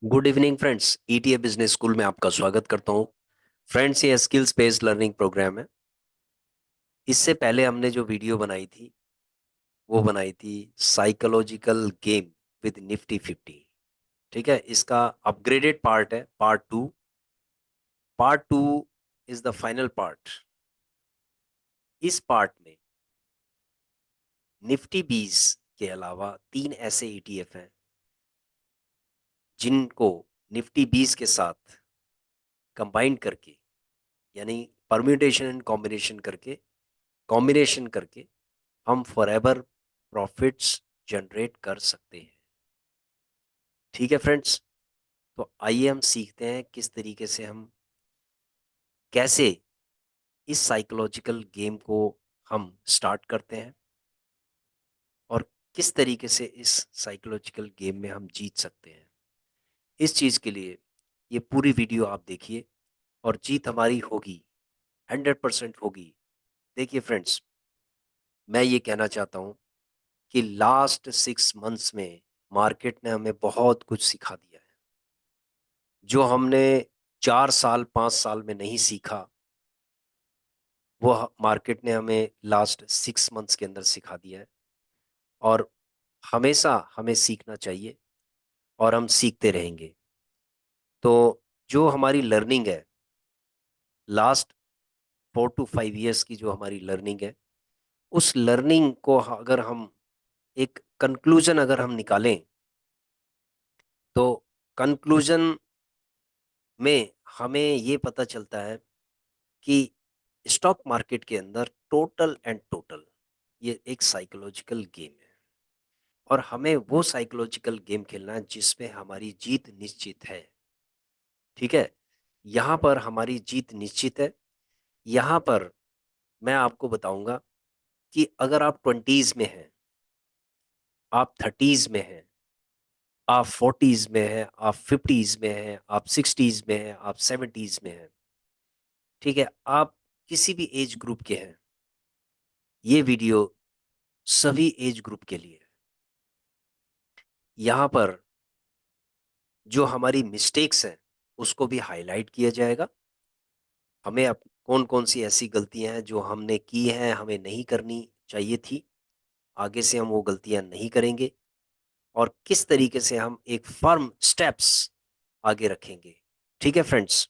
Good evening friends, ETA business school में आपका स्वागत करता हूँ। फ्रेंड्स, ये स्किल्स बेस्ड लर्निंग प्रोग्राम है। इससे पहले हमने जो वीडियो बनाई थी वो बनाई थी साइकोलॉजिकल गेम विद निफ्टी 50। ठीक है, इसका अपग्रेडेड पार्ट है, part 2। Part 2 is the final part. इस पार्ट में निफ्टी 20 के अलावा 3 ऐसे ईटीएफ हैं जिनको निफ्टी 20 के साथ कंबाइन करके, यानी परम्यूटेशन एंड कॉम्बिनेशन करके हम फॉरएवर प्रॉफिट्स जनरेट कर सकते हैं। ठीक है फ्रेंड्स, तो आइए हम सीखते हैं किस तरीके से हम कैसे इस साइकोलॉजिकल गेम को हम स्टार्ट करते हैं और किस तरीके से इस साइकोलॉजिकल गेम में हम जीत सकते हैं। इस चीज़ के लिए ये पूरी वीडियो आप देखिए और जीत हमारी होगी, 100% होगी। देखिए फ्रेंड्स, मैं ये कहना चाहता हूँ कि लास्ट 6 मंथ्स में मार्केट ने हमें बहुत कुछ सिखा दिया है। जो हमने 4 साल 5 साल में नहीं सीखा, वो मार्केट ने हमें लास्ट 6 मंथ्स के अंदर सिखा दिया है। और हमेशा हमें सीखना चाहिए और हम सीखते रहेंगे। तो जो हमारी लर्निंग है, लास्ट 4 to 5 years की जो हमारी लर्निंग है, उस लर्निंग को अगर हम एक कंक्लूजन अगर हम निकालें, तो कंक्लूजन में हमें ये पता चलता है कि स्टॉक मार्केट के अंदर टोटल एंड टोटल ये एक साइकोलॉजिकल गेम है। और हमें वो साइकोलॉजिकल गेम खेलना है जिसमें हमारी जीत निश्चित है। ठीक है, यहाँ पर हमारी जीत निश्चित है। यहाँ पर मैं आपको बताऊंगा कि अगर आप 20s में हैं, आप 30s में हैं, आप 40s में हैं, आप 50s में हैं, आप 60s में हैं, आप 70s में हैं, ठीक है, आप किसी भी एज ग्रुप के हैं, ये वीडियो सभी एज ग्रुप के लिए है। यहाँ पर जो हमारी मिस्टेक्स हैं उसको भी हाईलाइट किया जाएगा। हमें कौन कौन सी ऐसी गलतियां हैं जो हमने की हैं, हमें नहीं करनी चाहिए थी, आगे से हम वो गलतियां नहीं करेंगे। और किस तरीके से हम एक फर्म स्टेप्स आगे रखेंगे। ठीक है फ्रेंड्स,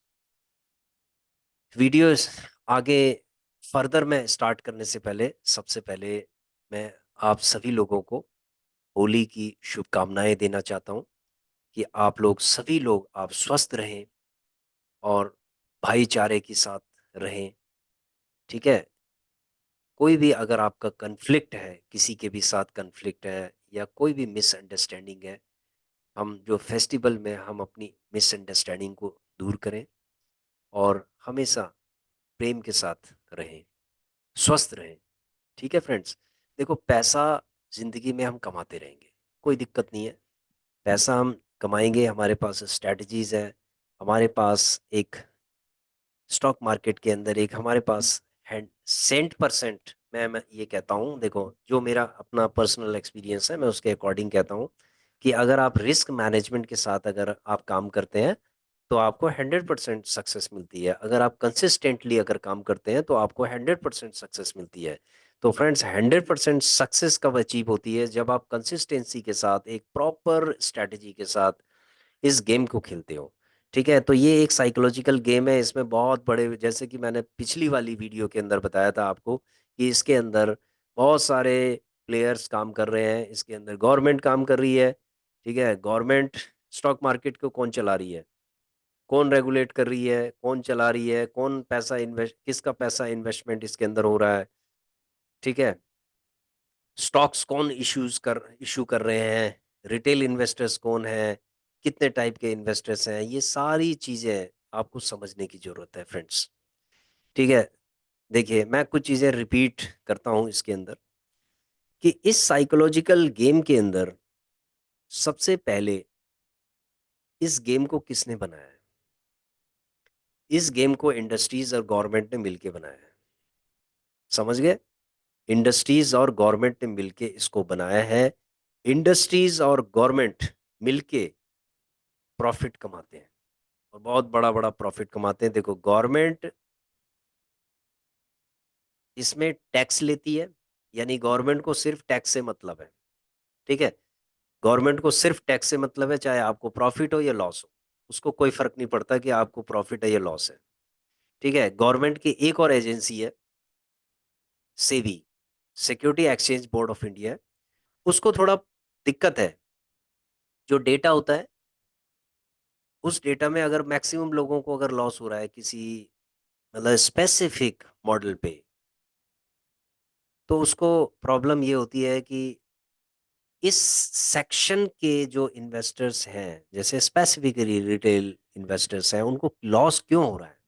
वीडियो आगे फर्दर में स्टार्ट करने से पहले सबसे पहले मैं आप सभी लोगों को होली की शुभकामनाएं देना चाहता हूं कि आप लोग सभी लोग आप स्वस्थ रहें और भाईचारे के साथ रहें। ठीक है, कोई भी अगर आपका कन्फ्लिक्ट है, किसी के भी साथ कन्फ्लिक्ट है या कोई भी मिसअंडरस्टैंडिंग है, हम जो फेस्टिवल में हम अपनी मिसअंडरस्टैंडिंग को दूर करें और हमेशा प्रेम के साथ रहें, स्वस्थ रहें। ठीक है फ्रेंड्स, देखो, पैसा जिंदगी में हम कमाते रहेंगे, कोई दिक्कत नहीं है। पैसा हम कमाएंगे, हमारे पास स्ट्रैटेजीज है, हमारे पास एक स्टॉक मार्केट के अंदर एक हमारे पास हैंड सेंट परसेंट, मैं ये कहता हूँ, देखो, जो मेरा अपना पर्सनल एक्सपीरियंस है मैं उसके अकॉर्डिंग कहता हूँ कि अगर आप रिस्क मैनेजमेंट के साथ अगर आप काम करते हैं तो आपको 100% सक्सेस मिलती है। अगर आप कंसिस्टेंटली अगर काम करते हैं तो आपको 100% सक्सेस मिलती है। तो फ्रेंड्स, 100% सक्सेस कब अचीव होती है? जब आप कंसिस्टेंसी के साथ एक प्रॉपर स्ट्रैटेजी के साथ इस गेम को खेलते हो। ठीक है, तो ये एक साइकोलॉजिकल गेम है। इसमें बहुत बड़े, जैसे कि मैंने पिछली वाली वीडियो के अंदर बताया था आपको कि इसके अंदर बहुत सारे प्लेयर्स काम कर रहे हैं, इसके अंदर गवर्नमेंट काम कर रही है। ठीक है, गवर्नमेंट स्टॉक मार्केट को कौन चला रही है, कौन रेगुलेट कर रही है, कौन चला रही है, कौन पैसा इन्वेस्ट, किसका पैसा इन्वेस्टमेंट इसके अंदर हो रहा है। ठीक है, स्टॉक्स कौन इशू कर रहे हैं, रिटेल इन्वेस्टर्स कौन है, कितने टाइप के इन्वेस्टर्स हैं, ये सारी चीजें आपको समझने की जरूरत है फ्रेंड्स। ठीक है, देखिए, मैं कुछ चीजें रिपीट करता हूं इसके अंदर कि इस साइकोलॉजिकल गेम के अंदर सबसे पहले इस गेम को किसने बनाया है? इस गेम को इंडस्ट्रीज और गवर्नमेंट ने मिलकर बनाया है। समझ गए? इंडस्ट्रीज और गवर्नमेंट ने मिलके इसको बनाया है। इंडस्ट्रीज और गवर्नमेंट मिलके प्रॉफिट कमाते हैं, और बहुत बड़ा बड़ा प्रॉफिट कमाते हैं। देखो, गवर्नमेंट इसमें टैक्स लेती है, यानी गवर्नमेंट को सिर्फ टैक्स से मतलब है। ठीक है, गवर्नमेंट को सिर्फ टैक्स से मतलब है, चाहे आपको प्रॉफिट हो या लॉस हो, उसको कोई फर्क नहीं पड़ता कि आपको प्रॉफिट है या लॉस है। ठीक है, गवर्नमेंट की एक और एजेंसी है, SEBI, security exchange board of India, उसको थोड़ा दिक्कत है। जो डेटा होता है, उस डेटा में अगर मैक्सिमम लोगों को अगर लॉस हो रहा है किसी मतलब स्पेसिफिक मॉडल पे, तो उसको प्रॉब्लम ये होती है कि इस सेक्शन के जो इन्वेस्टर्स हैं, जैसे स्पेसिफिकली रिटेल इन्वेस्टर्स हैं, उनको लॉस क्यों हो रहा है,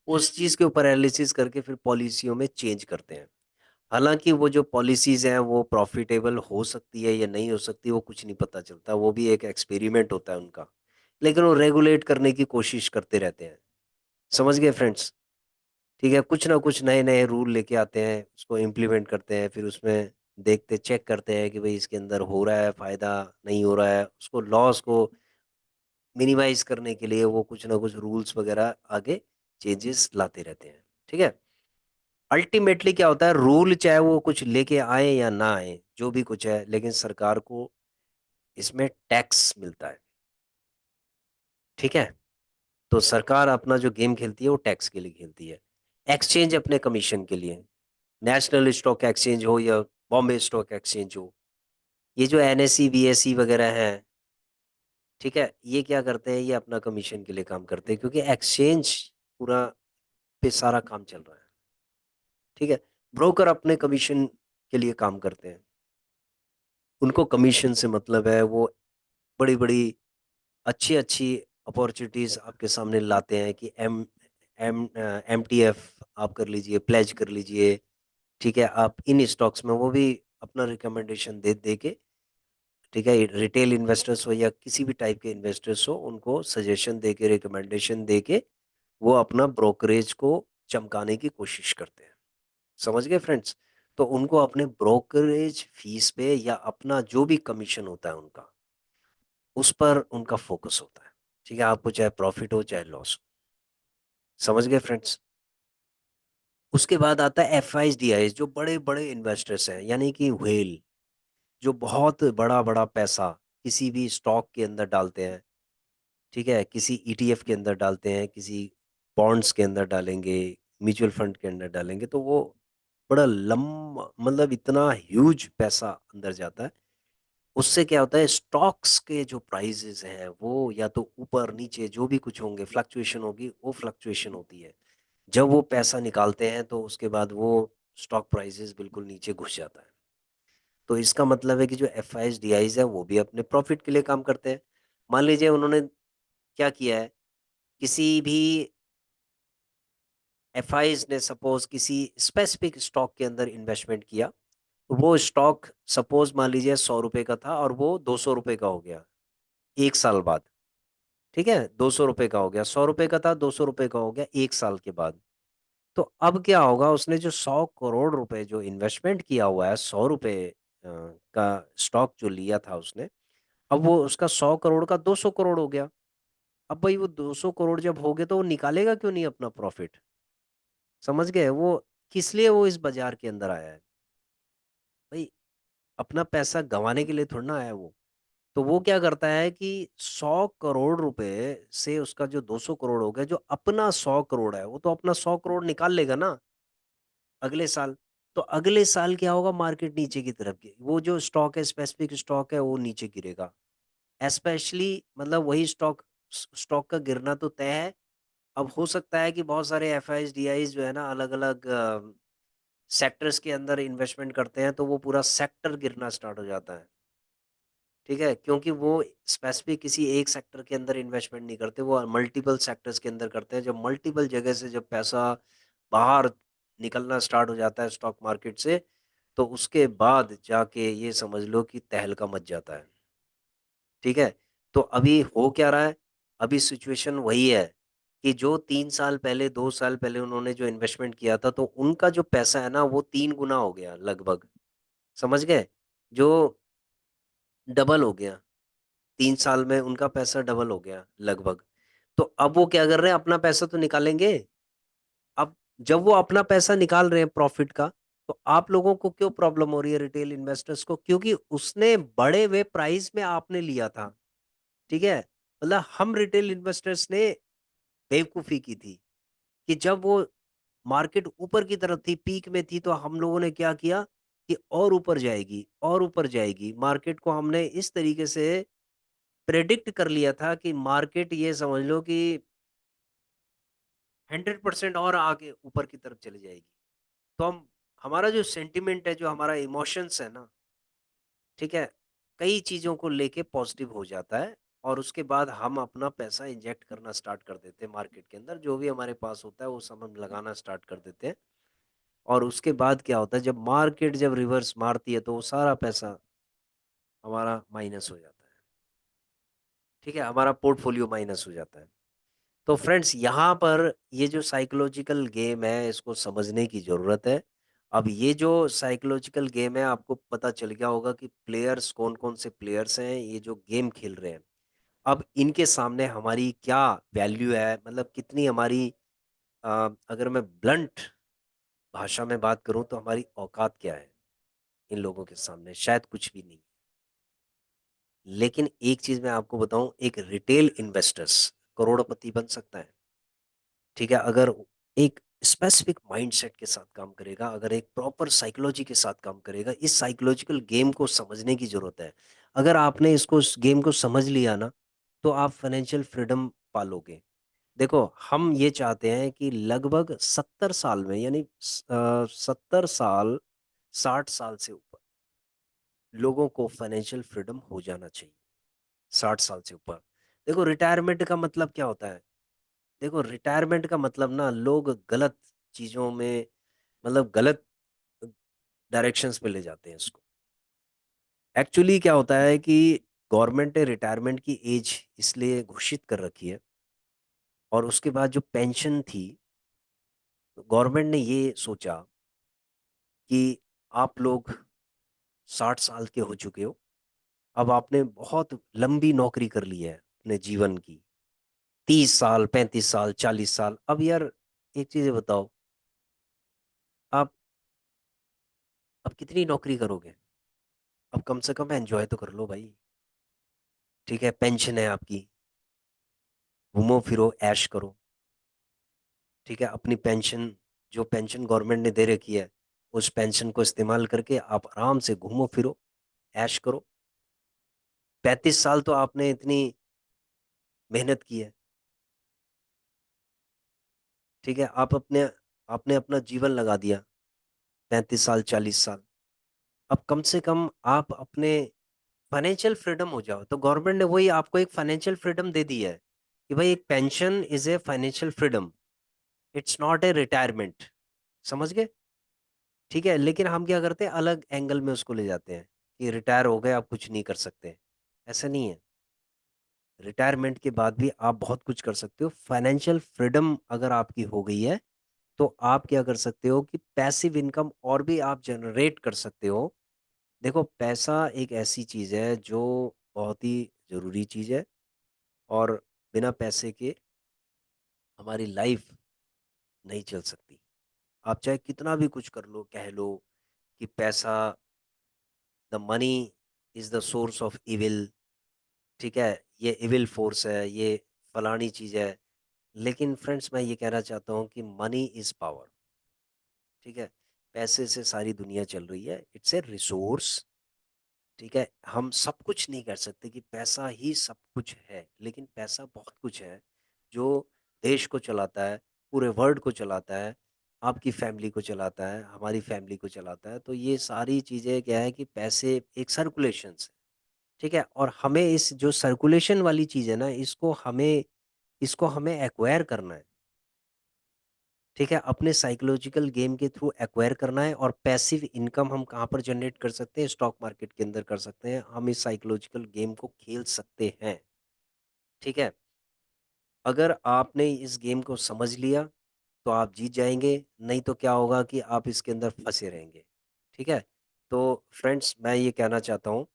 उस चीज के ऊपर एनालिसिस करके फिर पॉलिसियों में चेंज करते हैं। हालांकि वो जो पॉलिसीज हैं वो प्रॉफिटेबल हो सकती है या नहीं हो सकती, वो कुछ नहीं पता चलता, वो भी एक एक्सपेरिमेंट होता है उनका, लेकिन वो रेगुलेट करने की कोशिश करते रहते हैं। समझ गए फ्रेंड्स? ठीक है, कुछ ना कुछ नए नए रूल लेके आते हैं, उसको इम्प्लीमेंट करते हैं, फिर उसमें देखते चेक करते हैं कि भाई इसके अंदर हो रहा है फायदा, नहीं हो रहा है, उसको लॉस को मिनिमाइज करने के लिए वो कुछ ना कुछ रूल्स वगैरह आगे चेंजेस लाते रहते हैं। ठीक है, अल्टीमेटली क्या होता है, रूल चाहे वो कुछ लेके आए या ना आए, जो भी कुछ है, लेकिन सरकार को इसमें टैक्स मिलता है। ठीक है, तो सरकार अपना जो गेम खेलती है वो टैक्स के लिए खेलती है, एक्सचेंज अपने कमीशन के लिए, नेशनल स्टॉक एक्सचेंज हो या बॉम्बे स्टॉक एक्सचेंज हो, ये जो एनएसई बीएसई वगैरह है, ठीक है, ये क्या करते हैं, ये अपना कमीशन के लिए काम करते हैं, क्योंकि एक्सचेंज पूरा पे सारा काम चल रहा है। ठीक है, ब्रोकर अपने कमीशन के लिए काम करते हैं, उनको कमीशन से मतलब है, वो बड़ी बड़ी अच्छी अच्छी अपॉर्चुनिटीज आपके सामने लाते हैं कि एम एमटीएफ आप कर लीजिए, प्लेज कर लीजिए। ठीक है, आप इन स्टॉक्स में, वो भी अपना रिकमेंडेशन दे दे के, ठीक है, रिटेल इन्वेस्टर्स हो या किसी भी टाइप के इन्वेस्टर्स हो, उनको सजेशन दे के, रिकमेंडेशन दे के, वो अपना ब्रोकरेज को चमकाने की कोशिश करते हैं। समझ गए फ्रेंड्स? तो उनको अपने ब्रोकरेज फीस पे या अपना जो भी कमीशन होता है उनका, उस पर उनका फोकस होता है। ठीक है, आपको चाहे प्रॉफिट हो चाहे लॉस हो। समझ गए फ्रेंड्स? उसके बाद आता है एफ आई डी आई, जो बड़े बड़े इन्वेस्टर्स हैं, यानी कि व्हेल, जो बहुत बड़ा बड़ा पैसा किसी भी स्टॉक के अंदर डालते हैं। ठीक है, किसी ईटीएफ के अंदर डालते हैं, किसी बॉन्ड्स के अंदर डालेंगे, म्यूचुअल फंड के अंदर डालेंगे, तो वो बड़ा लंबा, मतलब इतना ह्यूज पैसा अंदर जाता है। उससे क्या होता है, स्टॉक्स के जो प्राइसेस हैं वो या तो ऊपर नीचे जो भी कुछ होंगे, फ्लक्चुएशन होगी, वो फ्लक्चुएशन होती है। जब वो पैसा निकालते हैं तो उसके बाद वो स्टॉक प्राइसेस बिल्कुल नीचे घुस जाता है। तो इसका मतलब है कि जो एफ आई डी आईज है वो भी अपने प्रॉफिट के लिए काम करते हैं। मान लीजिए उन्होंने क्या किया है, किसी भी एफ ने सपोज किसी स्पेसिफिक स्टॉक के अंदर इन्वेस्टमेंट किया, तो वो स्टॉक सपोज मान लीजिए 100 रुपए का था और वो 200 रुपए का हो गया 1 साल बाद। ठीक है, 200 रुपए का हो गया, 100 रुपए का था, 200 रुपए का हो गया 1 साल के बाद। तो अब क्या होगा, उसने जो 100 करोड़ रुपए जो इन्वेस्टमेंट किया हुआ है, 100 रुपए का स्टॉक जो लिया था उसने, अब वो उसका 100 करोड़ का 200 करोड़ हो गया। अब भाई वो 200 करोड़ जब हो गए तो वो निकालेगा क्यों नहीं अपना प्रॉफिट? समझ गए? वो किस लिए वो इस बाजार के अंदर आया है? भाई, अपना पैसा गंवाने के लिए थोड़ा ना आया है वो। तो वो क्या करता है कि 100 करोड़ रुपए से उसका जो 200 करोड़ हो गया, जो अपना 100 करोड़ है, वो तो अपना 100 करोड़ निकाल लेगा ना अगले साल। तो अगले साल क्या होगा, मार्केट नीचे की तरफ की, वो जो स्टॉक है, स्पेसिफिक स्टॉक है, वो नीचे गिरेगा। स्पेशली मतलब वही स्टॉक, स्टॉक का गिरना तो तय है। अब हो सकता है कि बहुत सारे एफ आई डी आई जो है ना, अलग अलग सेक्टर्स के अंदर इन्वेस्टमेंट करते हैं, तो वो पूरा सेक्टर गिरना स्टार्ट हो जाता है। ठीक है, क्योंकि वो स्पेसिफिक किसी एक सेक्टर के अंदर इन्वेस्टमेंट नहीं करते, वो मल्टीपल सेक्टर्स के अंदर करते हैं। जब मल्टीपल जगह से जब पैसा बाहर निकलना स्टार्ट हो जाता है स्टॉक मार्केट से, तो उसके बाद जाके ये समझ लो कि तहलका मच जाता है। ठीक है, तो अभी हो क्या रहा है, अभी सिचुएशन वही है कि जो 3 साल पहले, 2 साल पहले उन्होंने जो इन्वेस्टमेंट किया था, तो उनका जो पैसा है ना वो 3 गुना हो गया लगभग। समझ गए? जो डबल हो गया, 3 साल में उनका पैसा डबल हो गया लगभग। तो अब वो क्या कर रहे हैं, अपना पैसा तो निकालेंगे। अब जब वो अपना पैसा निकाल रहे हैं प्रॉफिट का, तो आप लोगों को क्यों प्रॉब्लम हो रही है रिटेल इन्वेस्टर्स को? क्योंकि उसने बढ़े हुए प्राइस में आपने लिया था। ठीक है, मतलब हम रिटेल इन्वेस्टर्स ने बेवकूफी की थी कि जब वो मार्केट ऊपर की तरफ थी, पीक में थी, तो हम लोगों ने क्या किया कि और ऊपर जाएगी और ऊपर जाएगी। मार्केट को हमने इस तरीके से प्रेडिक्ट कर लिया था कि मार्केट, ये समझ लो कि 100% और आगे ऊपर की तरफ चली जाएगी। तो हम, हमारा जो सेंटिमेंट है, जो हमारा इमोशंस है ना, ठीक है, कई चीज़ों को लेके पॉजिटिव हो जाता है, और उसके बाद हम अपना पैसा इंजेक्ट करना स्टार्ट कर देते हैं मार्केट के अंदर। जो भी हमारे पास होता है वो सब हम लगाना स्टार्ट कर देते हैं। और उसके बाद क्या होता है, जब मार्केट जब रिवर्स मारती है तो वो सारा पैसा हमारा माइनस हो जाता है। ठीक है, हमारा पोर्टफोलियो माइनस हो जाता है। तो फ्रेंड्स, यहाँ पर ये जो साइकोलॉजिकल गेम है, इसको समझने की ज़रूरत है। अब ये जो साइकोलॉजिकल गेम है, आपको पता चल गया होगा कि प्लेयर्स कौन-कौन से प्लेयर्स हैं, ये जो गेम खेल रहे हैं। अब इनके सामने हमारी क्या वैल्यू है, मतलब कितनी हमारी, अगर मैं ब्लंट भाषा में बात करूँ तो हमारी औकात क्या है इन लोगों के सामने? शायद कुछ भी नहीं। लेकिन एक चीज़ मैं आपको बताऊँ, एक रिटेल इन्वेस्टर्स करोड़पति बन सकता है। ठीक है, अगर एक स्पेसिफिक माइंडसेट के साथ काम करेगा, अगर एक प्रॉपर साइकोलॉजी के साथ काम करेगा, इस साइकोलॉजिकल गेम को समझने की ज़रूरत है। अगर आपने इसको, इस गेम को समझ लिया ना, तो आप फाइनेंशियल फ्रीडम पालोगे। देखो, हम ये चाहते हैं कि लगभग 70 साल में, यानी 70 साल, 60 साल से ऊपर लोगों को फाइनेंशियल फ्रीडम हो जाना चाहिए। 60 साल से ऊपर। देखो, रिटायरमेंट का मतलब क्या होता है? देखो, रिटायरमेंट का मतलब ना, लोग गलत चीज़ों में, मतलब गलत डायरेक्शंस में ले जाते हैं इसको। एक्चुअली क्या होता है कि गवर्नमेंट ने रिटायरमेंट की एज इसलिए घोषित कर रखी है, और उसके बाद जो पेंशन थी, गवर्नमेंट ने ये सोचा कि आप लोग 60 साल के हो चुके हो, अब आपने बहुत लंबी नौकरी कर ली है अपने जीवन की, 30 साल, 35 साल, 40 साल। अब यार, एक चीज़ बताओ, आप अब कितनी नौकरी करोगे? अब कम से कम एन्जॉय तो कर लो भाई। ठीक है, पेंशन है आपकी, घूमो फिरो, ऐश करो। ठीक है, अपनी पेंशन, जो पेंशन गवर्नमेंट ने दे रखी है, उस पेंशन को इस्तेमाल करके आप आराम से घूमो फिरो, ऐश करो। 35 साल तो आपने इतनी मेहनत की है। ठीक है, आप अपने, आपने अपना जीवन लगा दिया, 35 साल, 40 साल। अब कम से कम आप अपने फाइनेंशियल फ्रीडम हो जाओ। तो गवर्नमेंट ने वही आपको एक फाइनेंशियल फ्रीडम दे दी है कि भाई, एक pension is a financial freedom, it's not a retirement. समझ गए? ठीक है, लेकिन हम क्या करते हैं, अलग एंगल में उसको ले जाते हैं कि रिटायर हो गए, आप कुछ नहीं कर सकते। ऐसा नहीं है। रिटायरमेंट के बाद भी आप बहुत कुछ कर सकते हो। फाइनेंशियल फ्रीडम अगर आपकी हो गई है, तो आप क्या कर सकते हो कि पैसिव इनकम और भी आप जनरेट कर सकते हो। देखो, पैसा एक ऐसी चीज़ है जो बहुत ही ज़रूरी चीज़ है, और बिना पैसे के हमारी लाइफ नहीं चल सकती। आप चाहे कितना भी कुछ कर लो, कह लो कि पैसा, the money is the source of evil. ठीक है, ये इविल फोर्स है, ये फलानी चीज़ है। लेकिन फ्रेंड्स, मैं ये कहना चाहता हूँ कि मनी इज पावर। ठीक है, पैसे से सारी दुनिया चल रही है, इट्स ए रिसोर्स। ठीक है, हम सब कुछ नहीं कर सकते कि पैसा ही सब कुछ है, लेकिन पैसा बहुत कुछ है जो देश को चलाता है, पूरे वर्ल्ड को चलाता है, आपकी फैमिली को चलाता है, हमारी फैमिली को चलाता है। तो ये सारी चीज़ें क्या है कि पैसे एक सर्कुलेशंस है। ठीक है, और हमें इस जो सर्कुलेशन वाली चीज़ है ना, इसको हमें एक्वायर करना है। ठीक है, अपने साइकोलॉजिकल गेम के थ्रू एक्वायर करना है। और पैसिव इनकम हम कहाँ पर जनरेट कर सकते हैं? स्टॉक मार्केट के अंदर कर सकते हैं। हम इस साइकोलॉजिकल गेम को खेल सकते हैं। ठीक है, अगर आपने इस गेम को समझ लिया तो आप जीत जाएंगे, नहीं तो क्या होगा कि आप इसके अंदर फंसे रहेंगे। ठीक है, तो फ्रेंड्स, मैं ये कहना चाहता हूँ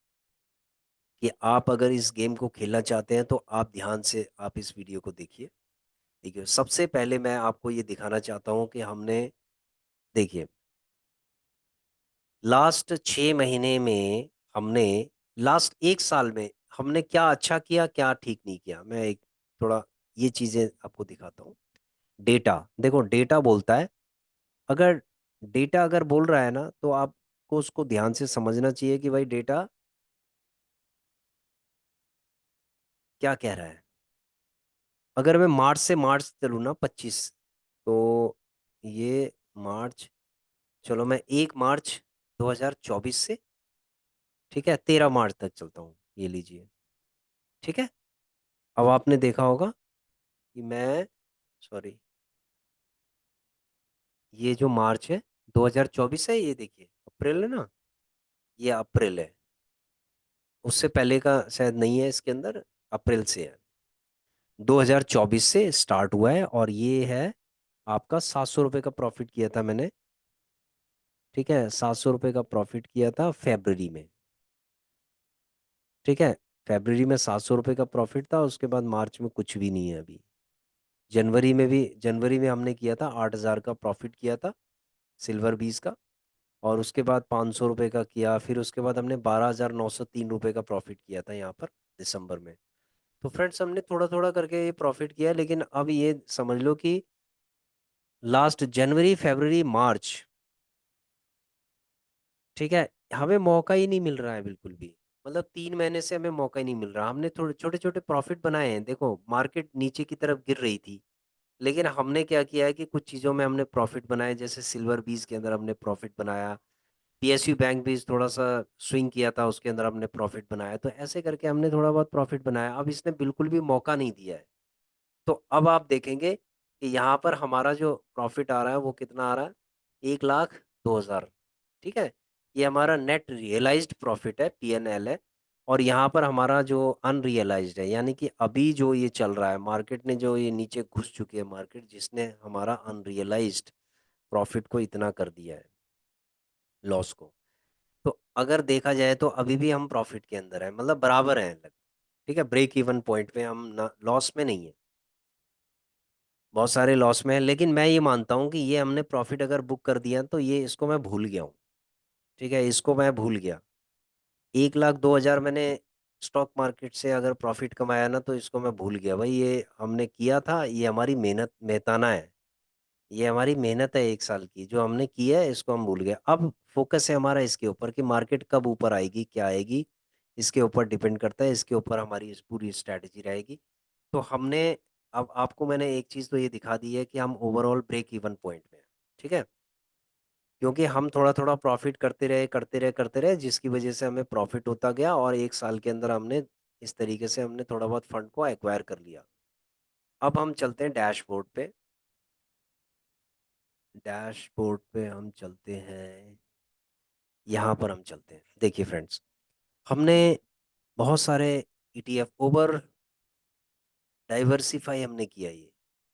कि आप अगर इस गेम को खेलना चाहते हैं तो आप ध्यान से आप इस वीडियो को देखिए। देखिए, सबसे पहले मैं आपको ये दिखाना चाहता हूँ कि हमने, देखिए, लास्ट 6 महीने में हमने, लास्ट 1 साल में हमने क्या अच्छा किया, क्या ठीक नहीं किया, मैं एक थोड़ा ये चीजें आपको दिखाता हूँ। डेटा, देखो डेटा बोलता है, अगर डेटा अगर बोल रहा है ना तो आपको उसको ध्यान से समझना चाहिए कि भाई डेटा क्या कह रहा है। अगर मैं मार्च से मार्च चलूँ ना 25, तो ये मार्च, चलो मैं 1 मार्च 2024 से, ठीक है, 13 मार्च तक चलता हूँ, ये लीजिए। ठीक है, अब आपने देखा होगा कि मैं, सॉरी, ये जो मार्च है 2024 है, ये देखिए अप्रैल है ना, ये अप्रैल है, उससे पहले का शायद नहीं है इसके अंदर, अप्रैल से है, 2024 से स्टार्ट हुआ है। और ये है आपका 700 रुपये का प्रॉफिट किया था मैंने। ठीक है, 700 रुपये का प्रॉफिट किया था फरवरी में। ठीक है, फरवरी में 700 रुपये का प्रॉफिट था, उसके बाद मार्च में कुछ भी नहीं है अभी। जनवरी में हमने किया था 8,000 का प्रॉफिट किया था, सिल्वर बीज का। और उसके बाद 500 रुपये का किया, फिर उसके बाद हमने 12,903 रुपये का प्रॉफिट किया था यहाँ पर दिसंबर में। तो फ्रेंड्स, हमने थोड़ा थोड़ा करके ये प्रॉफिट किया है, लेकिन अब ये समझ लो कि लास्ट जनवरी फरवरी मार्च, ठीक है, हमें मौका ही नहीं मिल रहा है बिल्कुल भी। मतलब 3 महीने से हमें मौका ही नहीं मिल रहा। हमने थोड़े छोटे छोटे प्रॉफिट बनाए हैं, देखो मार्केट नीचे की तरफ गिर रही थी, लेकिन हमने क्या किया है कि कुछ चीज़ों में हमने प्रॉफिट बनाए, जैसे सिल्वर बीज के अंदर हमने प्रॉफिट बनाया, पीएसयू बैंक भी थोड़ा सा स्विंग किया था, उसके अंदर हमने प्रॉफिट बनाया। तो ऐसे करके हमने थोड़ा बहुत प्रॉफिट बनाया। अब इसने बिल्कुल भी मौका नहीं दिया है। तो अब आप देखेंगे कि यहाँ पर हमारा जो प्रॉफिट आ रहा है वो कितना आ रहा है, 1,02,000। ठीक है, ये हमारा नेट रियलाइज्ड प्रॉफिट है, पीएनएल है। और यहाँ पर हमारा जो अनरियलाइज्ड है, यानी कि अभी जो ये चल रहा है मार्केट ने, जो ये नीचे घुस चुकी है मार्केट, जिसने हमारा अनरियलाइज्ड प्रॉफिट को इतना कर दिया है, लॉस को। तो अगर देखा जाए तो अभी भी हम प्रॉफिट के अंदर है, मतलब बराबर हैं लगभग। ठीक है, ब्रेक इवन पॉइंट पे हम ना, लॉस में नहीं है, बहुत सारे लॉस में है। लेकिन मैं ये मानता हूँ कि ये हमने प्रॉफिट अगर बुक कर दिया तो ये, इसको मैं भूल गया हूँ। ठीक है, इसको मैं भूल गया। 1,02,000 मैंने स्टॉक मार्केट से अगर प्रॉफिट कमाया ना, तो इसको मैं भूल गया भाई, ये हमने किया था, ये हमारी मेहनत मेहताना है, ये हमारी मेहनत है 1 साल की जो हमने की है, इसको हम भूल गए। अब फोकस है हमारा इसके ऊपर कि मार्केट कब ऊपर आएगी, क्या आएगी, इसके ऊपर डिपेंड करता है, इसके ऊपर हमारी इस पूरी स्ट्रैटेजी रहेगी। तो हमने, अब आपको मैंने एक चीज़ तो ये दिखा दी है कि हम ओवरऑल ब्रेक इवन पॉइंट में हैं। ठीक है, क्योंकि हम थोड़ा थोड़ा प्रॉफिट करते रहे करते रहे करते रहे, जिसकी वजह से हमें प्रॉफिट होता गया, और 1 साल के अंदर हमने इस तरीके से हमने थोड़ा बहुत फंड को एक्वायर कर लिया। अब हम चलते हैं डैशबोर्ड पे। डैशबोर्ड पे हम चलते हैं, यहाँ पर हम चलते हैं। देखिए फ्रेंड्स, हमने बहुत सारे ईटीएफ ओवर डाइवर्सिफाई हमने किया ये।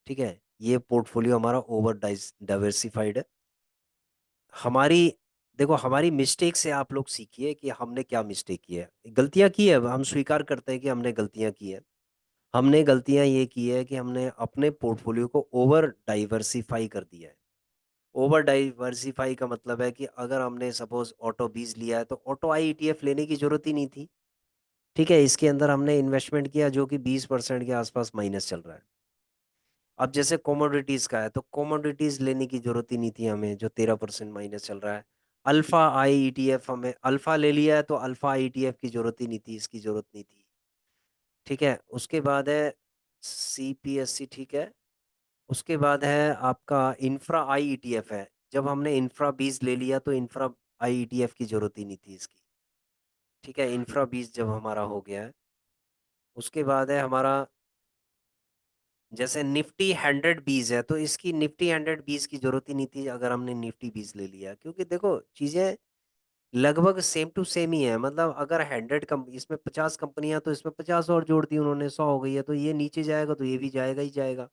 ठीक है, ये पोर्टफोलियो हमारा ओवर डाइवर्सिफाइड है। हमारी, देखो हमारी मिस्टेक से आप लोग सीखिए कि हमने क्या मिस्टेक की है, गलतियां की है, हम स्वीकार करते हैं कि हमने गलतियां की है। हमने गलतियां ये की है कि हमने अपने पोर्टफोलियो को ओवर डाइवर्सिफाई कर दिया है। ओवर डाइवर्सिफाई का मतलब है कि अगर हमने सपोज ऑटो बीज लिया है तो ऑटो आई ईटीएफ लेने की जरूरत ही नहीं थी। ठीक है, इसके अंदर हमने इन्वेस्टमेंट किया जो कि 20% के आसपास माइनस चल रहा है। अब जैसे कोमोडिटीज का है, तो कोमोडिटीज लेने की जरूरत ही नहीं थी हमें, जो 13% माइनस चल रहा है। अल्फा आई ईटीएफ, हमें अल्फा ले लिया है तो अल्फा आई ईटीएफ की जरूरत ही नहीं थी, इसकी जरूरत नहीं थी। ठीक है, उसके बाद है सीपीएससी। ठीक है, उसके बाद है आपका इंफ्रा आई ईटीएफ है। जब हमने इंफ्रा बीज ले लिया तो इंफ्रा आई ईटीएफ की जरूरत ही नहीं थी इसकी। ठीक है, इंफ्रा बीज जब हमारा हो गया है, उसके बाद है हमारा, जैसे निफ्टी 100 बीज है, तो इसकी निफ्टी 100 बीज की जरूरत ही नहीं थी अगर हमने निफ्टी बीज ले लिया, क्योंकि देखो चीजें लगभग सेम टू सेम ही है। मतलब अगर 100 इसमें 50 कंपनियां, तो इसमें 50 और जोड़ दी उन्होंने, 100 हो गई है, तो ये नीचे जाएगा तो ये भी जाएगा ही जाएगा।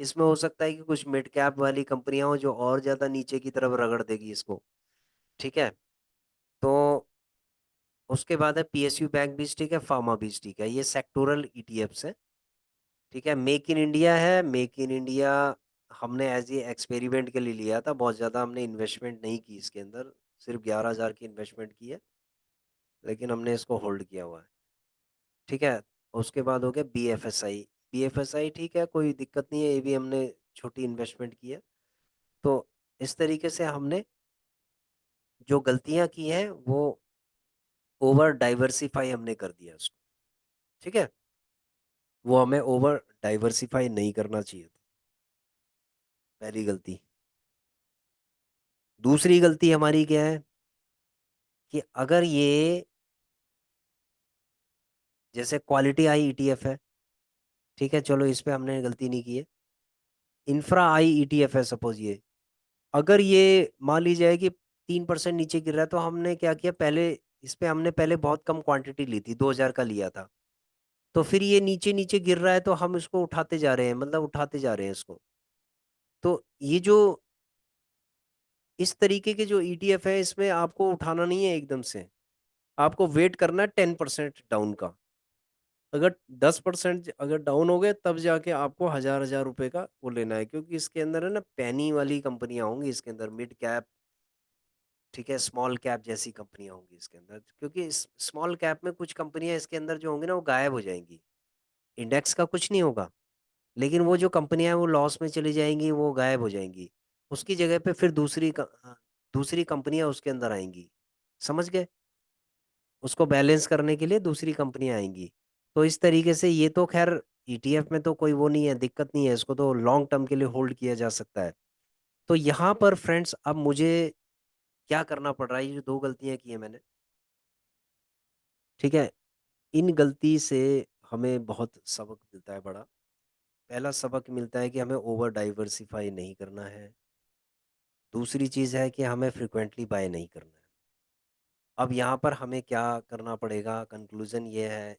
इसमें हो सकता है कि कुछ मिड कैप वाली कंपनियां हो जो और ज्यादा नीचे की तरफ रगड़ देगी इसको। ठीक है, तो उसके बाद है पीएसयू बैंक भी ठीक है, फार्मा भी ठीक है, ये सेक्टोरल ईटीएफ्स है। ठीक है, मेक इन इंडिया है, मेक इन इंडिया हमने एज ए एक्सपेरिमेंट के लिए लिया था, बहुत ज़्यादा हमने इन्वेस्टमेंट नहीं की इसके अंदर, सिर्फ 11,000 की इन्वेस्टमेंट की है, लेकिन हमने इसको होल्ड किया हुआ है। ठीक है, उसके बाद हो गया बीएफएसआई। बीएफएसआई ठीक है, कोई दिक्कत नहीं है, ये भी हमने छोटी इन्वेस्टमेंट की है। तो इस तरीके से हमने जो गलतियां की हैं वो ओवर डाइवर्सिफाई हमने कर दिया उसको। ठीक है, वो हमें ओवर डाइवर्सिफाई नहीं करना चाहिए था, पहली गलती। दूसरी गलती हमारी क्या है कि अगर ये जैसे क्वालिटी आई ईटीएफ है, ठीक है, चलो इस पे हमने गलती नहीं की है। इंफ्रा आई ईटीएफ है सपोज, ये अगर ये मान ली जाए कि 3% नीचे गिर रहा है, तो हमने क्या किया, पहले इस पे हमने पहले बहुत कम क्वांटिटी ली थी, 2,000 का लिया था। तो फिर ये नीचे नीचे गिर रहा है तो हम इसको उठाते जा रहे हैं, मतलब उठाते जा रहे हैं इसको। तो ये जो इस तरीके के जो ईटीएफ है, इसमें आपको उठाना नहीं है एकदम से, आपको वेट करना है 10% डाउन का। अगर 10% अगर डाउन हो गए, तब जाके आपको हजार हजार रुपए का वो लेना है, क्योंकि इसके अंदर है ना पैनी वाली कंपनियां होंगी इसके अंदर, मिड कैप, ठीक है, स्मॉल कैप जैसी कंपनियां होंगी इसके अंदर, क्योंकि स्मॉल कैप में कुछ कंपनियां इसके अंदर जो होंगी ना वो गायब हो जाएंगी, इंडेक्स का कुछ नहीं होगा, लेकिन वो जो कंपनियां हैं वो लॉस में चली जाएंगी, वो गायब हो जाएंगी। उसकी जगह पे फिर दूसरी कंपनियां उसके अंदर आएंगी, समझ गए, उसको बैलेंस करने के लिए दूसरी कंपनियां आएंगी। तो इस तरीके से ये तो खैर ईटीएफ में तो कोई वो नहीं है, दिक्कत नहीं है, इसको तो लॉन्ग टर्म के लिए होल्ड किया जा सकता है। तो यहाँ पर फ्रेंड्स अब मुझे क्या करना पड़ रहा है, ये जो दो गलतियां की है मैंने, ठीक है, इन गलती से हमें बहुत सबक मिलता है बड़ा। पहला सबक मिलता है कि हमें ओवर डाइवर्सिफाई नहीं करना है। दूसरी चीज़ है कि हमें फ्रिक्वेंटली बाय नहीं करना है। अब यहाँ पर हमें क्या करना पड़ेगा, कंक्लूजन ये है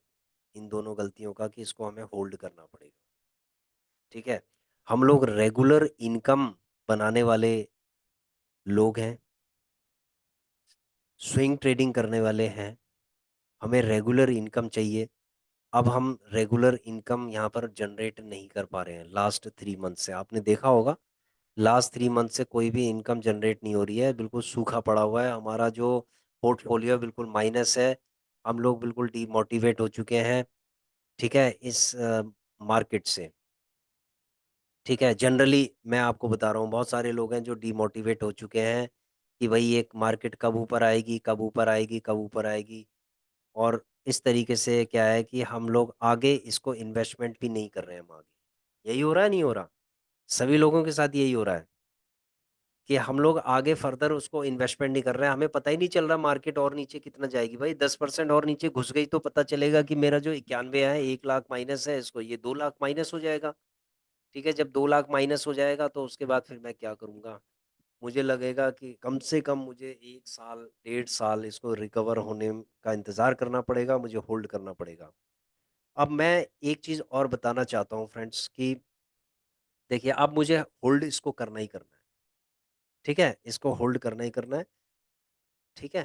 इन दोनों गलतियों का, कि इसको हमें होल्ड करना पड़ेगा। ठीक है, हम लोग रेगुलर इनकम बनाने वाले लोग हैं, स्विंग ट्रेडिंग करने वाले हैं, हमें रेगुलर इनकम चाहिए। अब हम रेगुलर इनकम यहाँ पर जनरेट नहीं कर पा रहे हैं, लास्ट 3 मंथ से आपने देखा होगा, लास्ट 3 मंथ से कोई भी इनकम जनरेट नहीं हो रही है, बिल्कुल सूखा पड़ा हुआ है हमारा जो पोर्टफोलियो, बिल्कुल माइनस है। हम लोग बिल्कुल डीमोटिवेट हो चुके हैं, ठीक है, इस मार्केट से। ठीक है, जनरली मैं आपको बता रहा हूँ, बहुत सारे लोग हैं जो डीमोटिवेट हो चुके हैं कि भाई एक मार्केट कब ऊपर आएगी, कब ऊपर आएगी, कब ऊपर आएगी। और इस तरीके से क्या है कि हम लोग आगे इसको इन्वेस्टमेंट भी नहीं कर रहे हैं हम आगे। यही हो रहा है, नहीं हो रहा, सभी लोगों के साथ यही हो रहा है कि हम लोग आगे फर्दर उसको इन्वेस्टमेंट नहीं कर रहे हैं, हमें पता ही नहीं चल रहा मार्केट और नीचे कितना जाएगी। भाई 10% और नीचे घुस गई तो पता चलेगा कि मेरा जो 91 है, 1 लाख माइनस है, इसको ये 2 लाख माइनस हो जाएगा। ठीक है, जब 2 लाख माइनस हो जाएगा तो उसके बाद फिर मैं क्या करूंगा, मुझे लगेगा कि कम से कम मुझे 1 साल 1.5 साल इसको रिकवर होने का इंतजार करना पड़ेगा, मुझे होल्ड करना पड़ेगा। अब मैं एक चीज और बताना चाहता हूँ फ्रेंड्स कि देखिए, अब मुझे होल्ड इसको करना ही करना है। ठीक है, इसको होल्ड करना ही करना है। ठीक है,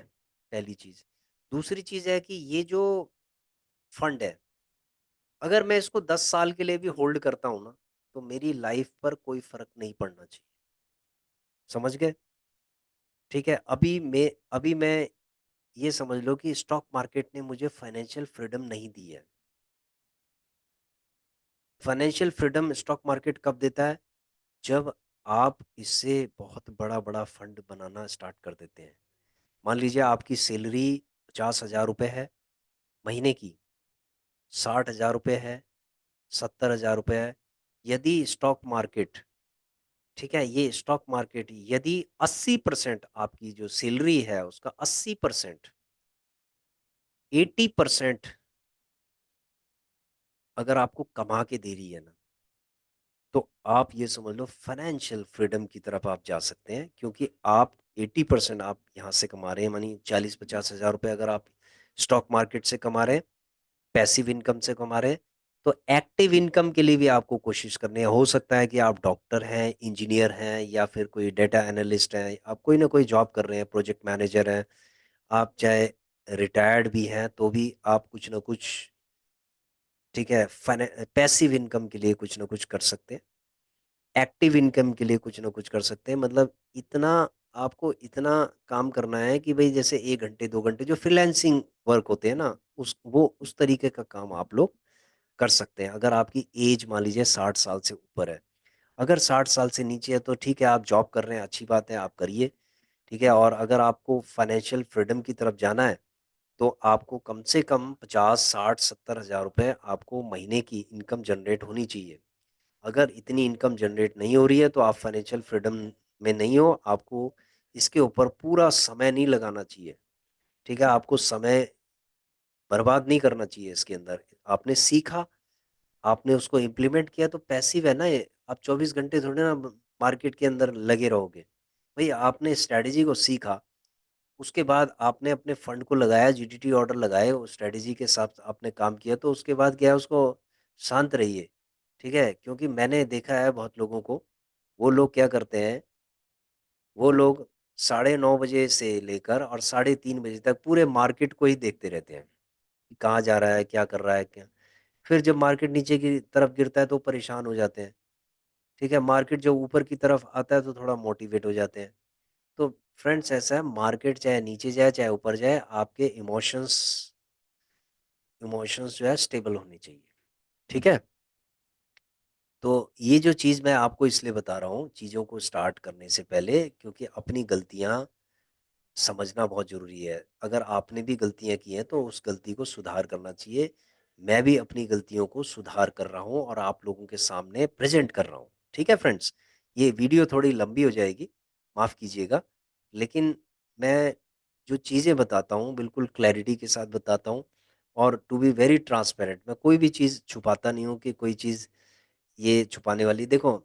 पहली चीज। दूसरी चीज है कि ये जो फंड है, अगर मैं इसको 10 साल के लिए भी होल्ड करता हूँ ना, तो मेरी लाइफ पर कोई फर्क नहीं पड़ना चाहिए, समझ गए। ठीक है, अभी मैं ये समझ लो कि स्टॉक मार्केट ने मुझे फाइनेंशियल फ्रीडम नहीं दी है। फाइनेंशियल फ्रीडम स्टॉक मार्केट कब देता है, जब आप इससे बहुत बड़ा बड़ा फंड बनाना स्टार्ट कर देते हैं। मान लीजिए आपकी सैलरी 50,000 रुपये है महीने की, 60,000 रुपये है, 70,000 रुपये है। यदि स्टॉक मार्केट, ठीक है, ये स्टॉक मार्केट यदि 80% आपकी जो सैलरी है उसका 80%, 80% अगर आपको कमा के दे रही है ना, तो आप ये समझ लो फाइनेंशियल फ्रीडम की तरफ आप जा सकते हैं, क्योंकि आप 80% आप यहाँ से कमा रहे हैं, मानी 40-50 हज़ार रुपये अगर आप स्टॉक मार्केट से कमा रहे हैं, पैसिव इनकम से कमा रहे हैं, तो एक्टिव इनकम के लिए भी आपको कोशिश करनी है। हो सकता है कि आप डॉक्टर हैं, इंजीनियर हैं, या फिर कोई डेटा एनालिस्ट हैं, आप कोई ना कोई जॉब कर रहे हैं, प्रोजेक्ट मैनेजर हैं, आप चाहे रिटायर्ड भी हैं तो भी आप कुछ ना कुछ, ठीक है, पैसिव इनकम के लिए कुछ ना कुछ कर सकते हैं, एक्टिव इनकम के लिए कुछ ना कुछ कर सकते हैं। मतलब इतना आपको इतना काम करना है कि भाई जैसे 1 घंटे 2 घंटे जो फ्रीलांसिंग वर्क होते हैं ना, उस तरीके का काम आप लोग कर सकते हैं। अगर आपकी एज मान लीजिए 60 साल से ऊपर है, अगर 60 साल से नीचे है तो ठीक है, आप जॉब कर रहे हैं, अच्छी बात है, आप करिए। ठीक है, और अगर आपको फाइनेंशियल फ्रीडम की तरफ जाना है तो आपको कम से कम 50 60 70 हज़ार रुपए आपको महीने की इनकम जनरेट होनी चाहिए। अगर इतनी इनकम जनरेट नहीं हो रही है तो आप फाइनेंशियल फ्रीडम में नहीं हो। आपको इसके ऊपर पूरा समय नहीं लगाना चाहिए। ठीक है, आपको समय बर्बाद नहीं करना चाहिए इसके अंदर। आपने सीखा, आपने उसको इम्प्लीमेंट किया तो पैसिव है ना ये। आप 24 घंटे थोड़े ना मार्केट के अंदर लगे रहोगे। भाई आपने स्ट्रैटेजी को सीखा, उसके बाद आपने अपने फंड को लगाया, जीटीटी ऑर्डर लगाए, उस स्ट्रैटेजी के साथ आपने काम किया, तो उसके बाद क्या है, उसको शांत रहिए। ठीक है, क्योंकि मैंने देखा है बहुत लोगों को, वो लोग क्या करते हैं, वो लोग 9:30 बजे से लेकर और 3:30 बजे तक पूरे मार्केट को ही देखते रहते हैं कि कहाँ जा रहा है, क्या कर रहा है, क्या। फिर जब मार्केट नीचे की तरफ गिरता है तो परेशान हो जाते हैं। ठीक है, मार्केट जब ऊपर की तरफ आता है तो थोड़ा मोटिवेट हो जाते हैं। तो फ्रेंड्स ऐसा है, मार्केट चाहे नीचे जाए चाहे ऊपर जाए, आपके इमोशंस इमोशंस जो है स्टेबल होने चाहिए। ठीक है, तो ये जो चीज़ मैं आपको इसलिए बता रहा हूँ चीज़ों को स्टार्ट करने से पहले, क्योंकि अपनी गलतियाँ समझना बहुत ज़रूरी है। अगर आपने भी गलतियाँ की हैं तो उस गलती को सुधार करना चाहिए। मैं भी अपनी गलतियों को सुधार कर रहा हूँ और आप लोगों के सामने प्रेज़ेंट कर रहा हूँ। ठीक है फ्रेंड्स? ये वीडियो थोड़ी लंबी हो जाएगी, माफ़ कीजिएगा। लेकिन मैं जो चीज़ें बताता हूँ बिल्कुल क्लैरिटी के साथ बताता हूँ, और टू बी वेरी ट्रांसपेरेंट, मैं कोई भी चीज़ छुपाता नहीं हूँ कि कोई चीज़ ये छुपाने वाली। देखो,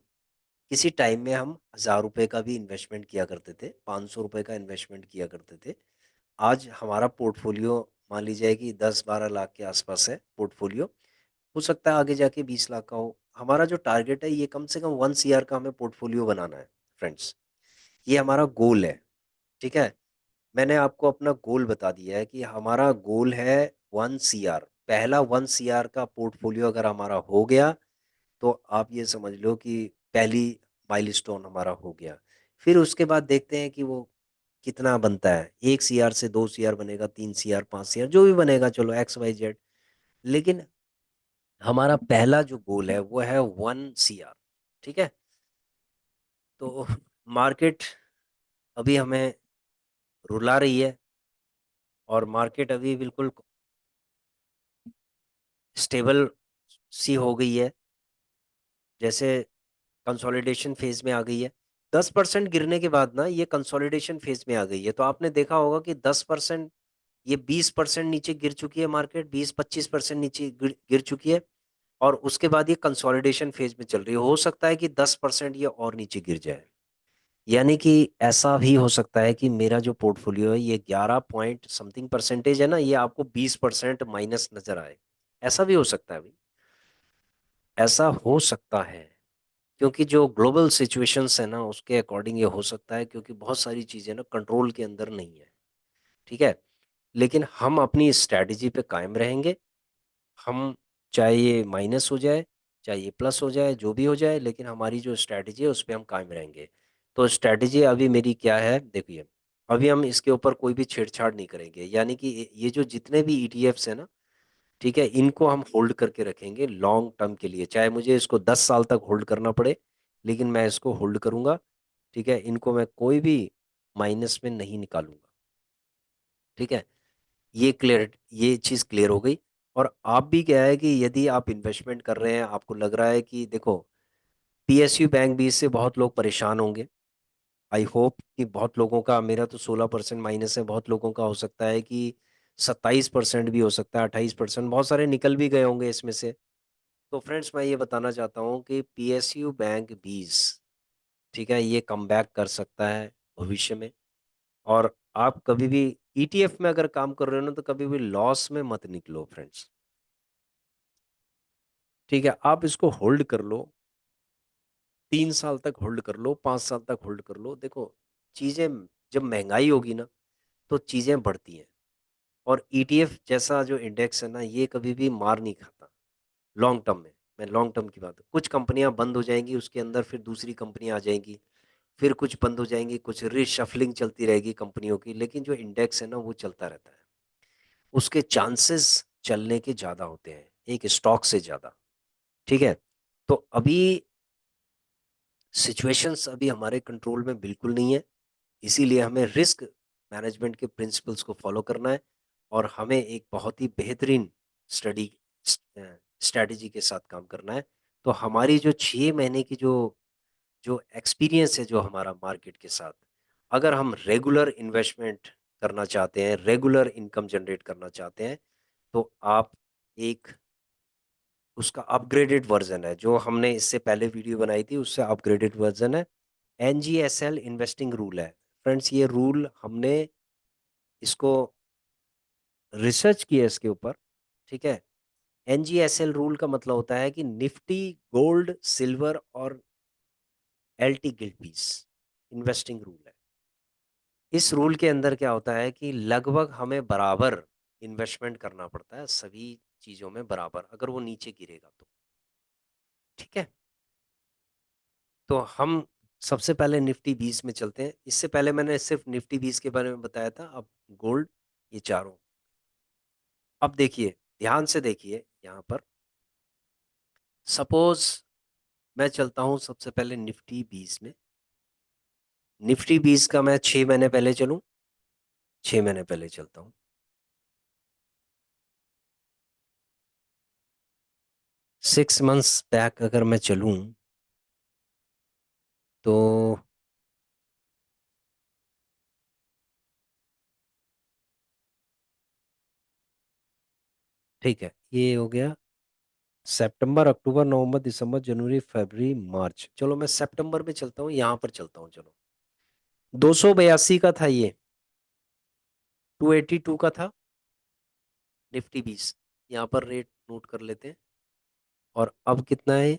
किसी टाइम में हम ₹1000 का भी इन्वेस्टमेंट किया करते थे, ₹500 का इन्वेस्टमेंट किया करते थे। आज हमारा पोर्टफोलियो मान लीजिए कि 10-12 लाख के आसपास है पोर्टफोलियो। हो सकता है आगे जाके 20 लाख का हो। हमारा जो टारगेट है ये कम से कम 1 सीआर का हमें पोर्टफोलियो बनाना है फ्रेंड्स। ये हमारा गोल है। ठीक है? मैंने आपको अपना गोल बता दिया है कि हमारा गोल है 1 सीआर। पहला 1 सीआर का पोर्टफोलियो अगर हमारा हो गया तो आप ये समझ लो कि पहली माइलस्टोन हमारा हो गया। फिर उसके बाद देखते हैं कि वो कितना बनता है। 1 सीआर से 2 सीआर बनेगा, 3 सीआर, 5 सीआर जो भी बनेगा, चलो एक्स वाई जेड। लेकिन हमारा पहला जो गोल है वो है 1 सीआर। ठीक है? तो मार्केट अभी हमें रुला रही है और मार्केट अभी बिल्कुल स्टेबल सी हो गई है, जैसे कंसोलिडेशन फेज में आ गई है। 10% गिरने के बाद ना ये कंसोलिडेशन फेज में आ गई है। तो आपने देखा होगा कि 10%, ये 20% नीचे गिर चुकी है मार्केट, 20-25% नीचे गिर चुकी है, और उसके बाद ये कंसोलिडेशन फेज में चल रही है। हो सकता है कि 10% ये और नीचे गिर जाए। यानी कि ऐसा भी हो सकता है कि मेरा जो पोर्टफोलियो है ये 11 पॉइंट समथिंग परसेंटेज है ना, ये आपको 20% माइनस नजर आए। ऐसा भी हो सकता है भाई, ऐसा हो सकता है। क्योंकि जो ग्लोबल सिचुएशंस है ना उसके अकॉर्डिंग ये हो सकता है, क्योंकि बहुत सारी चीज़ें ना कंट्रोल के अंदर नहीं है। ठीक है, लेकिन हम अपनी स्ट्रैटेजी पे कायम रहेंगे। हम, चाहे ये माइनस हो जाए चाहे ये प्लस हो जाए, जो भी हो जाए, लेकिन हमारी जो स्ट्रैटेजी है उस पर हम कायम रहेंगे। तो स्ट्रैटेजी अभी मेरी क्या है देखिए, अभी हम इसके ऊपर कोई भी छेड़छाड़ नहीं करेंगे। यानी कि ये जो जितने भी ईटीएफ्स है ना, ठीक है, इनको हम होल्ड करके रखेंगे लॉन्ग टर्म के लिए, चाहे मुझे इसको 10 साल तक होल्ड करना पड़े, लेकिन मैं इसको होल्ड करूंगा। ठीक है, इनको मैं कोई भी माइनस में नहीं निकालूंगा। ठीक है, ये चीज़ क्लियर हो गई। और आप भी क्या है कि यदि आप इन्वेस्टमेंट कर रहे हैं, आपको लग रहा है कि देखो, पीएसयू बैंक भी इससे बहुत लोग परेशान होंगे। आई होप कि बहुत लोगों का, मेरा तो 16% माइनस है, बहुत लोगों का हो सकता है कि 27% भी हो सकता है, 28%, बहुत सारे निकल भी गए होंगे इसमें से। तो फ्रेंड्स मैं ये बताना चाहता हूँ कि पीएसयू बैंक 20, ठीक है, ये कम बैक कर सकता है भविष्य में। और आप कभी भी ईटीएफ में अगर काम कर रहे हो ना तो कभी भी लॉस में मत निकलो फ्रेंड्स। ठीक है, आप इसको होल्ड कर लो, 3 साल तक होल्ड कर लो, 5 साल तक होल्ड कर लो। देखो, चीजें जब महंगाई होगी ना तो चीजें बढ़ती हैं, और ईटीएफ जैसा जो इंडेक्स है ना, ये कभी भी मार नहीं खाता लॉन्ग टर्म में। मैं लॉन्ग टर्म की बात, कुछ कंपनियां बंद हो जाएंगी, उसके अंदर फिर दूसरी कंपनियां आ जाएंगी, फिर कुछ बंद हो जाएंगी, कुछ रिशफलिंग चलती रहेगी कंपनियों की, लेकिन जो इंडेक्स है ना वो चलता रहता है। उसके चांसेस चलने के ज्यादा होते हैं एक स्टॉक से ज्यादा। ठीक है। तो अभी सिचुएशंस अभी हमारे कंट्रोल में बिल्कुल नहीं है, इसीलिए हमें रिस्क मैनेजमेंट के प्रिंसिपल्स को फॉलो करना है, और हमें एक बहुत ही बेहतरीन स्टडी स्ट्रेटजी के साथ काम करना है। तो हमारी जो 6 महीने की जो जो एक्सपीरियंस है जो हमारा मार्केट के साथ, अगर हम रेगुलर इन्वेस्टमेंट करना चाहते हैं, रेगुलर इनकम जनरेट करना चाहते हैं, तो आप एक उसका अपग्रेडेड वर्जन है, जो हमने इससे पहले वीडियो बनाई थी उससे अपग्रेडेड वर्जन है। एनजीएसएल इन्वेस्टिंग रूल है फ्रेंड्स, ये रूल हमने इसको रिसर्च किया इसके ऊपर। ठीक है। एनजीएसएल रूल का मतलब होता है कि निफ्टी, गोल्ड, सिल्वर और एलटी गिल्ड इन्वेस्टिंग रूल है। इस रूल के अंदर क्या होता है कि लगभग हमें बराबर इन्वेस्टमेंट करना पड़ता है सभी चीजों में बराबर, अगर वो नीचे गिरेगा तो। ठीक है। तो हम सबसे पहले निफ्टी 20 में चलते हैं। इससे पहले मैंने सिर्फ निफ्टी 20 के बारे में बताया था, अब गोल्ड, ये चारों। अब देखिए, ध्यान से देखिए यहाँ पर। सपोज मैं चलता हूँ सबसे पहले निफ्टी 20 में। निफ्टी 20 का मैं 6 महीने पहले चलूं, 6 महीने पहले चलता हूँ। 6 मंथ्स बैक अगर मैं चलूं तो ठीक है, ये हो गया सितंबर, अक्टूबर, नवंबर, दिसंबर, जनवरी, फरवरी, मार्च। चलो मैं सितंबर में चलता हूँ, यहाँ पर चलता हूँ। चलो 282 का था ये, 282 का था निफ्टी 20। यहाँ पर रेट नोट कर लेते हैं। और अब कितना है?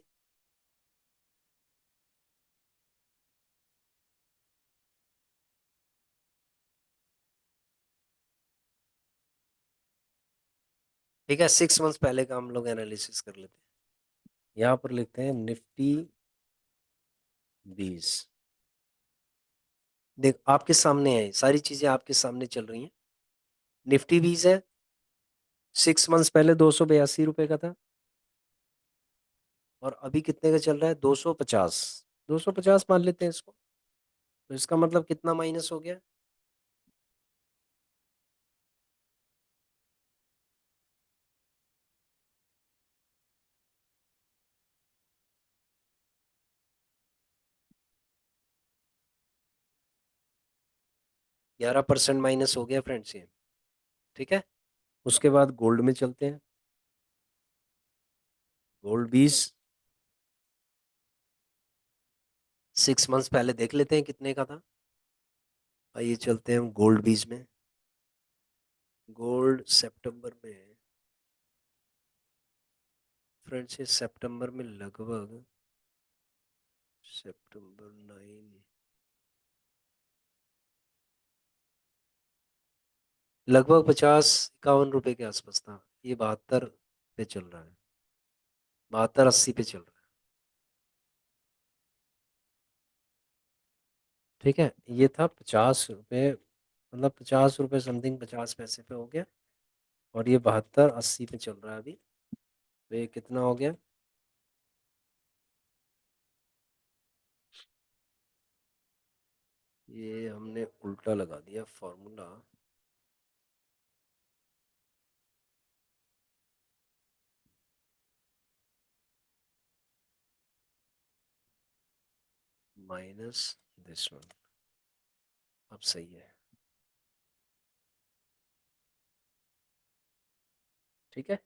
ठीक है, 6 मंथ्स पहले का हम लोग एनालिसिस कर लेते हैं। यहाँ पर लिखते हैं निफ्टी 20। देख, आपके सामने है, सारी चीजें आपके सामने चल रही हैं। निफ्टी 20 है, 6 मंथ्स पहले 282 रुपए का था, और अभी कितने का चल रहा है? 250। 250 मान लेते हैं इसको। तो इसका मतलब कितना माइनस हो गया? 11% माइनस हो गया फ्रेंड्स ये। ठीक है। उसके बाद गोल्ड में चलते हैं। गोल्ड 20, 6 मंथ्स पहले देख लेते हैं कितने का था। आइए चलते हैं हम गोल्ड 20 में। गोल्ड सितंबर में, फ्रेंड्स ये सितंबर में लगभग, सितंबर 9, लगभग 50-51 रुपए के आसपास था। ये 72 पे चल रहा है, 72-80 पे चल रहा है। ठीक है, ये था 50 रुपये, मतलब 50 रुपये समथिंग, 50 पैसे पे हो गया। और ये 72-80 पे चल रहा है अभी। तो ये कितना हो गया? ये हमने उल्टा लगा दिया फॉर्मूला। Minus this one. अब सही है। ठीक है।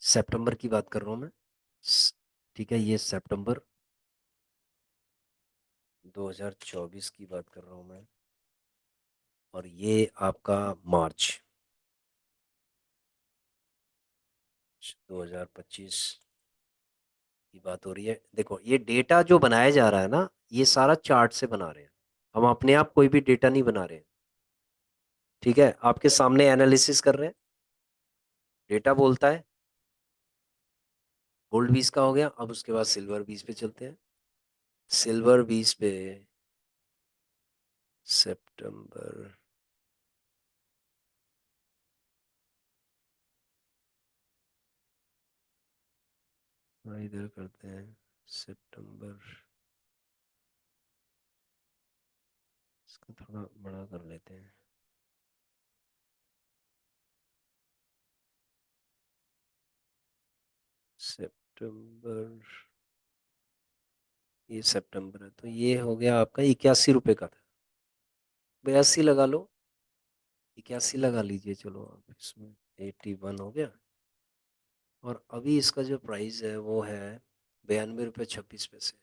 सितंबर की बात कर रहा हूँ मैं। स- ठीक है, ये सितंबर 2024 की बात कर रहा हूँ मैं। और ये आपका मार्च 2025। की बात हो रही है, देखो ये डेटा जो बनाया जा रहा है ना, ये सारा चार्ट से बना रहे हैं। हम अपने आप कोई भी डेटा नहीं बना रहे हैं। ठीक है, आपके सामने एनालिसिस कर रहे हैं, डेटा बोलता है। गोल्ड बीस का हो गया, अब उसके बाद सिल्वर बीस पे चलते हैं। सिल्वर बीस पे सितंबर, इधर करते हैं सितंबर, इसको थोड़ा बड़ा कर लेते हैं। सितंबर, ये सितंबर है, तो ये हो गया आपका 81 रुपए का था। 82 लगा लो, 81 लगा लीजिए, चलो आप इसमें 81 हो गया। और अभी इसका जो प्राइस है वो है 92 रुपये 26 पैसे।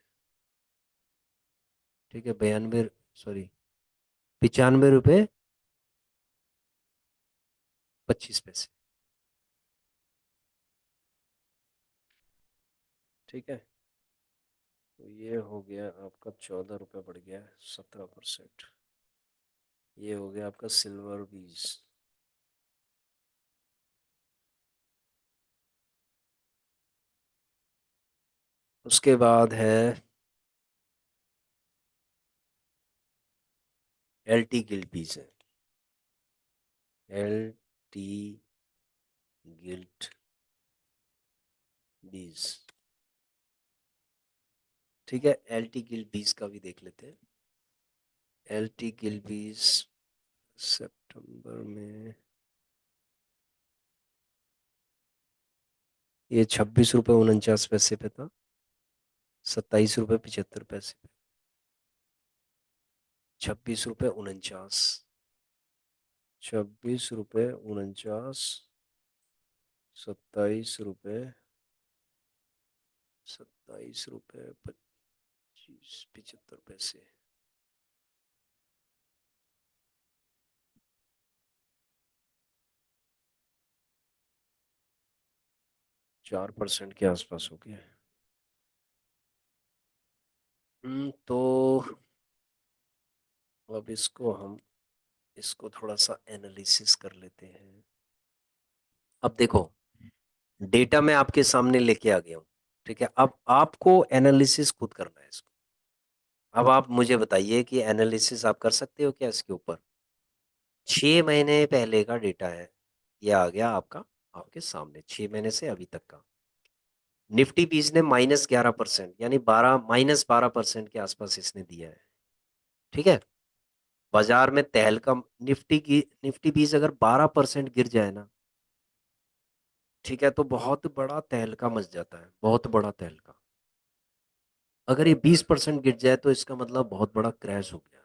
ठीक है, 92, सॉरी, 95 रुपये 25 पैसे। ठीक है, तो ये हो गया आपका 14 रुपये बढ़ गया 17%। ये हो गया आपका सिल्वर बीज। उसके बाद है एल टी गिल्ड बीज है। एल टी गिल्ड बीज। ठीक है, एल टी गिल्ड बीज का भी देख लेते हैं। एल टी गिल्ड बीज सितंबर में ये 26 रुपये 49 पैसे पे था। 27 रुपये 75 पैसे पे। 26 रुपये 49। 26 रुपये 49। 27 रुपये 27 रुपये 75 पैसे। 4% के आसपास हो गया। तो अब इसको थोड़ा सा एनालिसिस कर लेते हैं। अब देखो, डेटा मैं आपके सामने लेके आ गया हूँ। ठीक है, अब आपको एनालिसिस खुद करना है इसको। अब आप मुझे बताइए कि एनालिसिस आप कर सकते हो क्या इसके ऊपर। 6 महीने पहले का डेटा है, ये आ गया आपका, आपके सामने 6 महीने से अभी तक का। निफ्टी बीस ने -11%, यानी 12 -12% के आसपास इसने दिया है। ठीक है, बाजार में तहलका, निफ्टी बीस अगर 12% गिर जाए ना, ठीक है, तो बहुत बड़ा तहलका मच जाता है, बहुत बड़ा तहलका। अगर ये 20% गिर जाए तो इसका मतलब बहुत बड़ा क्रैश हो गया।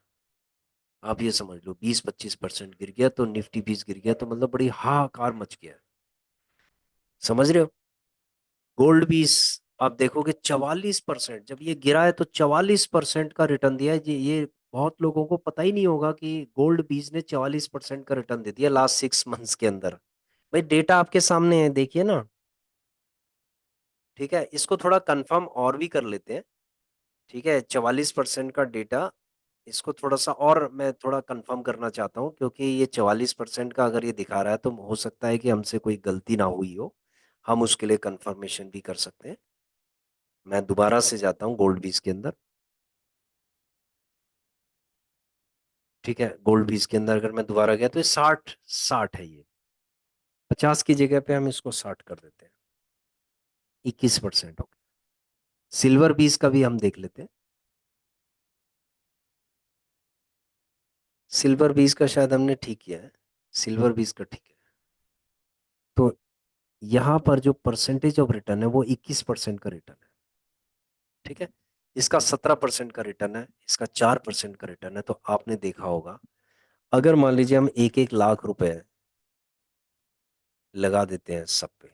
आप ये समझ लो, 20-25% गिर गया तो निफ्टी बीस गिर गया, तो मतलब बड़ी हाहाकार मच गया। समझ रहे हो। गोल्ड बीस आप देखोगे 44%, जब ये गिरा है तो 44% का रिटर्न दिया है। ये बहुत लोगों को पता ही नहीं होगा कि गोल्ड बीस ने 44% का रिटर्न दे दिया लास्ट 6 मंथ्स के अंदर। भाई डेटा आपके सामने है, देखिए ना। ठीक है, इसको थोड़ा कंफर्म और भी कर लेते हैं। ठीक है, 44% का डेटा, इसको थोड़ा सा और मैं थोड़ा कंफर्म करना चाहता हूँ, क्योंकि ये 44% का अगर ये दिखा रहा है तो हो सकता है कि हमसे कोई गलती ना हुई हो। हम उसके लिए कंफर्मेशन भी कर सकते हैं। मैं दोबारा से जाता हूँ गोल्ड बीज के अंदर। ठीक है, गोल्ड बीज के अंदर अगर मैं दोबारा गया तो ये 60 60 है ये। 50 की जगह पे हम इसको 60 कर देते हैं। 21% हो गया। सिल्वर बीज का भी हम देख लेते हैं। सिल्वर बीज का शायद हमने ठीक किया है। सिल्वर बीज का ठीक है। तो यहाँ पर जो परसेंटेज ऑफ रिटर्न है वो 21% का रिटर्न है। ठीक है, इसका 17% का रिटर्न है, इसका 4% का रिटर्न है। तो आपने देखा होगा, अगर मान लीजिए हम 1-1 लाख रुपए लगा देते हैं सब पे।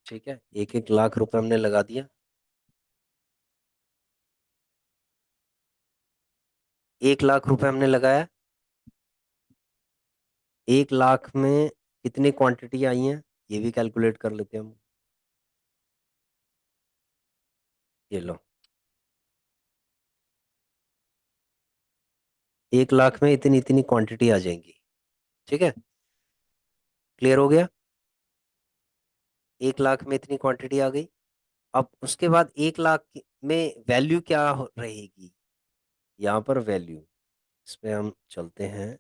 ठीक है, 1-1 लाख रुपए हमने लगा दिया। 1 लाख रुपए हमने लगाया। 1 लाख में कितनी क्वांटिटी आई है, ये भी कैलकुलेट कर लेते हैं हम। ये लो, 1 लाख में इतनी इतनी क्वांटिटी आ जाएंगी। ठीक है, क्लियर हो गया। 1 लाख में इतनी क्वांटिटी आ गई। अब उसके बाद 1 लाख में वैल्यू क्या रहेगी, यहाँ पर वैल्यू, इस पे हम चलते हैं।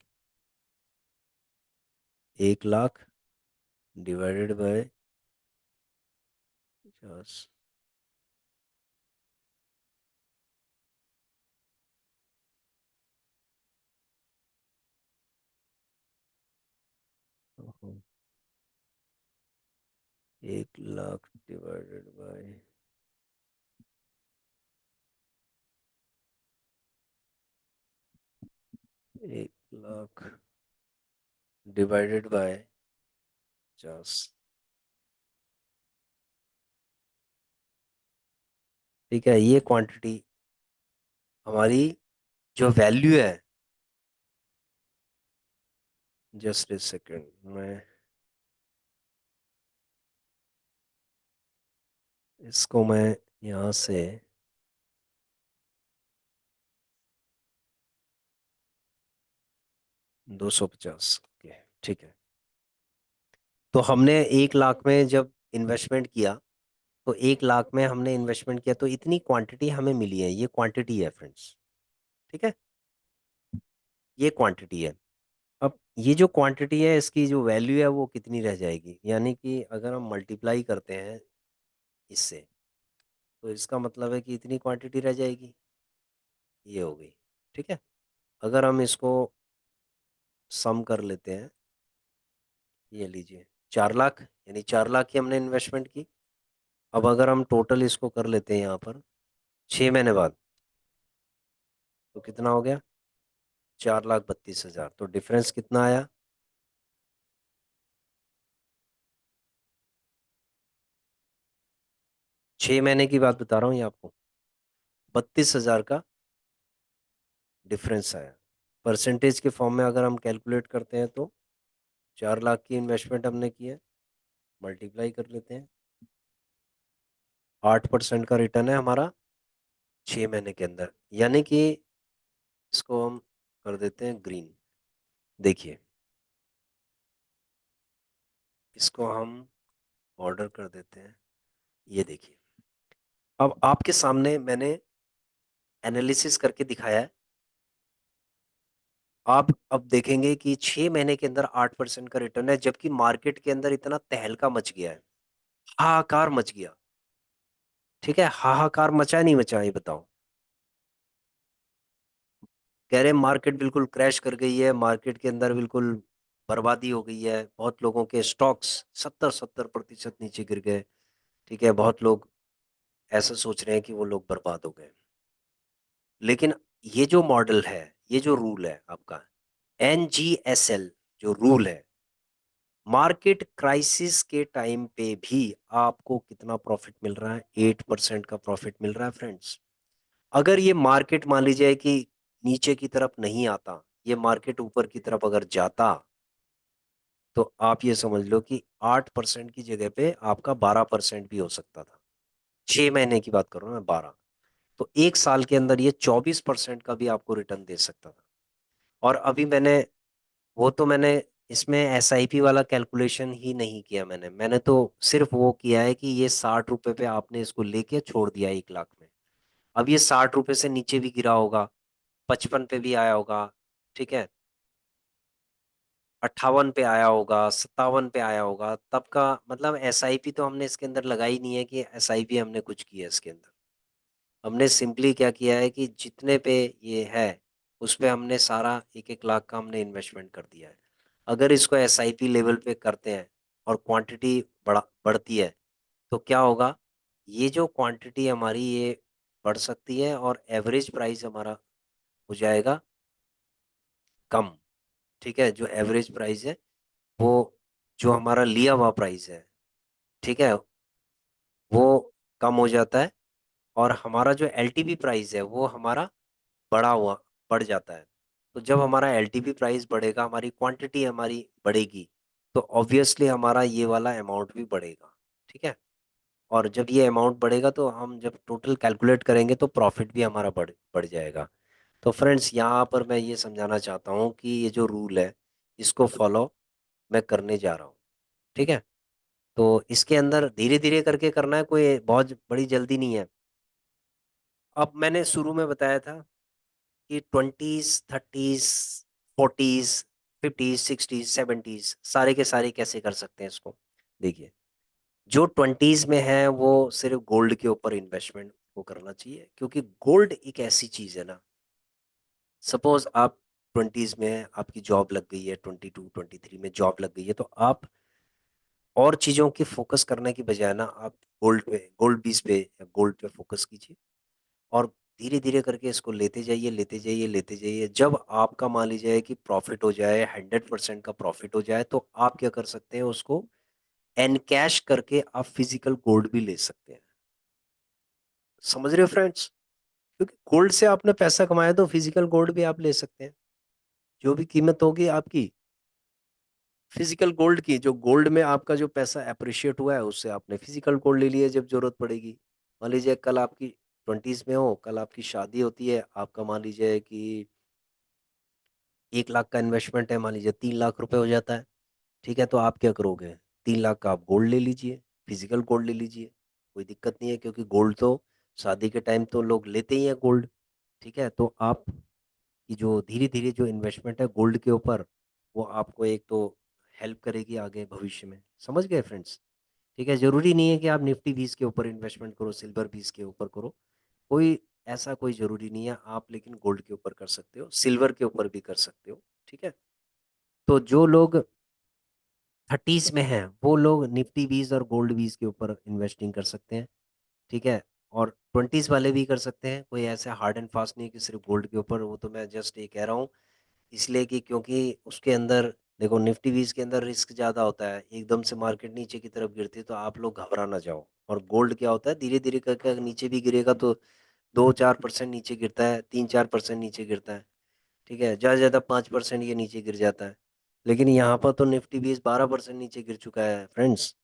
1 लाख डिवाइडेड बाय 50। ओहो, 1 lakh divided by 1 lakh divided by 50। ठीक है, ये क्वांटिटी हमारी जो वैल्यू है। जस्ट ए सेकेंड, मैं इसको मैं यहाँ से 250, ओके, ठीक है। तो हमने 1 लाख में जब इन्वेस्टमेंट किया, तो 1 लाख में हमने इन्वेस्टमेंट किया तो इतनी क्वांटिटी हमें मिली है, ये क्वांटिटी है फ्रेंड्स। ठीक है, ये क्वांटिटी है। अब ये जो क्वांटिटी है इसकी जो वैल्यू है वो कितनी रह जाएगी, यानी कि अगर हम मल्टीप्लाई करते हैं इससे, तो इसका मतलब है कि इतनी क्वांटिटी रह जाएगी, ये हो गई। ठीक है, अगर हम इसको सम कर लेते हैं, ये लीजिए 4 लाख, यानी 4 लाख की हमने इन्वेस्टमेंट की। अब अगर हम टोटल इसको कर लेते हैं यहाँ पर 6 महीने बाद, तो कितना हो गया, 4,32,000। तो डिफरेंस कितना आया, 6 महीने की बात बता रहा हूँ ये आपको, 32,000 का डिफरेंस आया। परसेंटेज के फॉर्म में अगर हम कैलकुलेट करते हैं तो 4 लाख की इन्वेस्टमेंट हमने की है, मल्टीप्लाई कर लेते हैं, 8% का रिटर्न है हमारा 6 महीने के अंदर, यानी कि इसको हम कर देते हैं ग्रीन। देखिए, इसको हम ऑर्डर कर देते हैं, ये देखिए। अब आपके सामने मैंने एनालिसिस करके दिखाया है। आप अब देखेंगे कि 6 महीने के अंदर 8% का रिटर्न है, जबकि मार्केट के अंदर इतना तहलका मच गया है, हाहाकार मच गया। ठीक है, हाहाकार मचा नहीं मचा, ये बताओ। कह रहे मार्केट बिल्कुल क्रैश कर गई है, मार्केट के अंदर बिल्कुल बर्बादी हो गई है, बहुत लोगों के स्टॉक्स 70-70% नीचे गिर गए। ठीक है, बहुत लोग ऐसा सोच रहे हैं कि वो लोग बर्बाद हो गए। लेकिन ये जो मॉडल है, ये जो रूल है आपका, NGSL जो रूल है, मार्केट क्राइसिस के टाइम पे भी आपको कितना प्रॉफिट मिल रहा है, 8% का प्रॉफिट मिल रहा है फ्रेंड्स। अगर ये मार्केट मान लीजिए कि नीचे की तरफ नहीं आता, ये मार्केट ऊपर की तरफ अगर जाता, तो आप ये समझ लो कि 8% की जगह पे आपका 12% भी हो सकता था। 6 महीने की बात कर रहा हूँ मैं, 12। तो 1 साल के अंदर ये 24% का भी आपको रिटर्न दे सकता था। और अभी मैंने, वो तो मैंने इसमें SIP वाला कैलकुलेशन ही नहीं किया, मैंने तो सिर्फ वो किया है कि ये 60 रुपए पे आपने इसको लेके छोड़ दिया 1 लाख में। अब ये 60 रुपए से नीचे भी गिरा होगा, 55 पे भी आया होगा। ठीक है, 58 पे आया होगा, 57 पे आया होगा, तब का मतलब SIP तो हमने इसके अंदर लगाई नहीं है कि SIP हमने कुछ किया इसके अंदर। हमने सिंपली क्या किया है कि जितने पे ये है उस पे हमने सारा 1-1 लाख का हमने इन्वेस्टमेंट कर दिया है। अगर इसको SIP लेवल पे करते हैं और क्वांटिटी बढ़ती है, तो क्या होगा, ये जो क्वांटिटी हमारी ये बढ़ सकती है और एवरेज प्राइस हमारा हो जाएगा कम। ठीक है, जो एवरेज प्राइस है वो, जो हमारा लिया हुआ प्राइस है, ठीक है, वो कम हो जाता है, और हमारा जो LTV प्राइस है वो हमारा बढ़ा हुआ बढ़ जाता है। तो जब हमारा एलटीवी प्राइस बढ़ेगा, हमारी क्वांटिटी हमारी बढ़ेगी, तो ऑब्वियसली हमारा ये वाला अमाउंट भी बढ़ेगा। ठीक है। और जब ये अमाउंट बढ़ेगा तो हम जब टोटल कैलकुलेट करेंगे तो प्रॉफिट भी हमारा बढ़ बढ़ जाएगा। तो फ्रेंड्स, यहाँ पर मैं ये समझाना चाहता हूँ कि ये जो रूल है, इसको फॉलो मैं करने जा रहा हूँ। ठीक है। तो इसके अंदर धीरे धीरे करके करना है, कोई बहुत बड़ी जल्दी नहीं है। अब मैंने शुरू में बताया था कि 20s 30s 40s 50s 60s 70s सारे के सारे कैसे कर सकते हैं इसको। देखिए, जो 20s में है वो सिर्फ गोल्ड के ऊपर इन्वेस्टमेंट को करना चाहिए, क्योंकि गोल्ड एक ऐसी चीज है ना। सपोज आप 20s में हैं, आपकी जॉब लग गई है, 22 23 में जॉब लग गई है, तो आप और चीजों की फोकस करने की बजाय ना आप गोल्ड बीस पे या गोल्ड पे फोकस कीजिए। और धीरे धीरे करके इसको लेते जाइए, लेते जाइए, लेते जाइए। जब आपका मान लीजिए कि प्रॉफिट हो जाए, 100% का प्रॉफिट हो जाए, तो आप क्या कर सकते हैं, उसको एनकैश करके आप फिजिकल गोल्ड भी ले सकते हैं। समझ रहे हो फ्रेंड्स? क्योंकि गोल्ड से आपने पैसा कमाया तो फिजिकल गोल्ड भी आप ले सकते हैं। जो भी कीमत होगी आपकी फिजिकल गोल्ड की, जो गोल्ड में आपका जो पैसा अप्रिशिएट हुआ है, उससे आपने फिजिकल गोल्ड ले लिया जब जरूरत पड़ेगी। मान लीजिए कल आपकी 20s में हो, कल आपकी शादी होती है, आपका मान लीजिए कि 1 लाख का इन्वेस्टमेंट है, मान लीजिए 3 लाख रुपए हो जाता है। ठीक है, तो आप क्या करोगे? 3 लाख का आप गोल्ड ले लीजिए, फिजिकल गोल्ड ले लीजिए। कोई दिक्कत नहीं है, क्योंकि गोल्ड तो शादी के टाइम तो लोग लेते ही हैं गोल्ड। ठीक है, तो आप की जो धीरे धीरे जो इन्वेस्टमेंट है गोल्ड के ऊपर, वो आपको एक तो हेल्प करेगी आगे भविष्य में। समझ गए फ्रेंड्स? ठीक है, जरूरी नहीं है कि आप निफ्टी 20 के ऊपर इन्वेस्टमेंट करो, सिल्वर 20 के ऊपर करो। कोई ऐसा कोई जरूरी नहीं है। आप लेकिन गोल्ड के ऊपर कर सकते हो, सिल्वर के ऊपर भी कर सकते हो। ठीक है। तो जो लोग 30s में हैं, वो लोग निफ्टी 20 और गोल्ड 20 के ऊपर इन्वेस्टिंग कर सकते हैं। ठीक है। और 20s वाले भी कर सकते हैं, कोई ऐसे हार्ड एंड फास्ट नहीं है कि सिर्फ गोल्ड के ऊपर। वो तो मैं जस्ट ये कह रहा हूँ इसलिए कि क्योंकि उसके अंदर देखो, निफ्टी 20 के अंदर रिस्क ज़्यादा होता है। एकदम से मार्केट नीचे की तरफ गिरती है तो आप लोग घबरा ना जाओ। और गोल्ड क्या होता है, धीरे धीरे करके अगर नीचे भी गिरेगा तो 2-4% नीचे गिरता है, 3-4% नीचे गिरता है। ठीक है, ज़्यादा से ज़्यादा 5% ये नीचे गिर जाता है। लेकिन यहाँ पर तो निफ्टी 20 12% नीचे गिर चुका है फ्रेंड्स।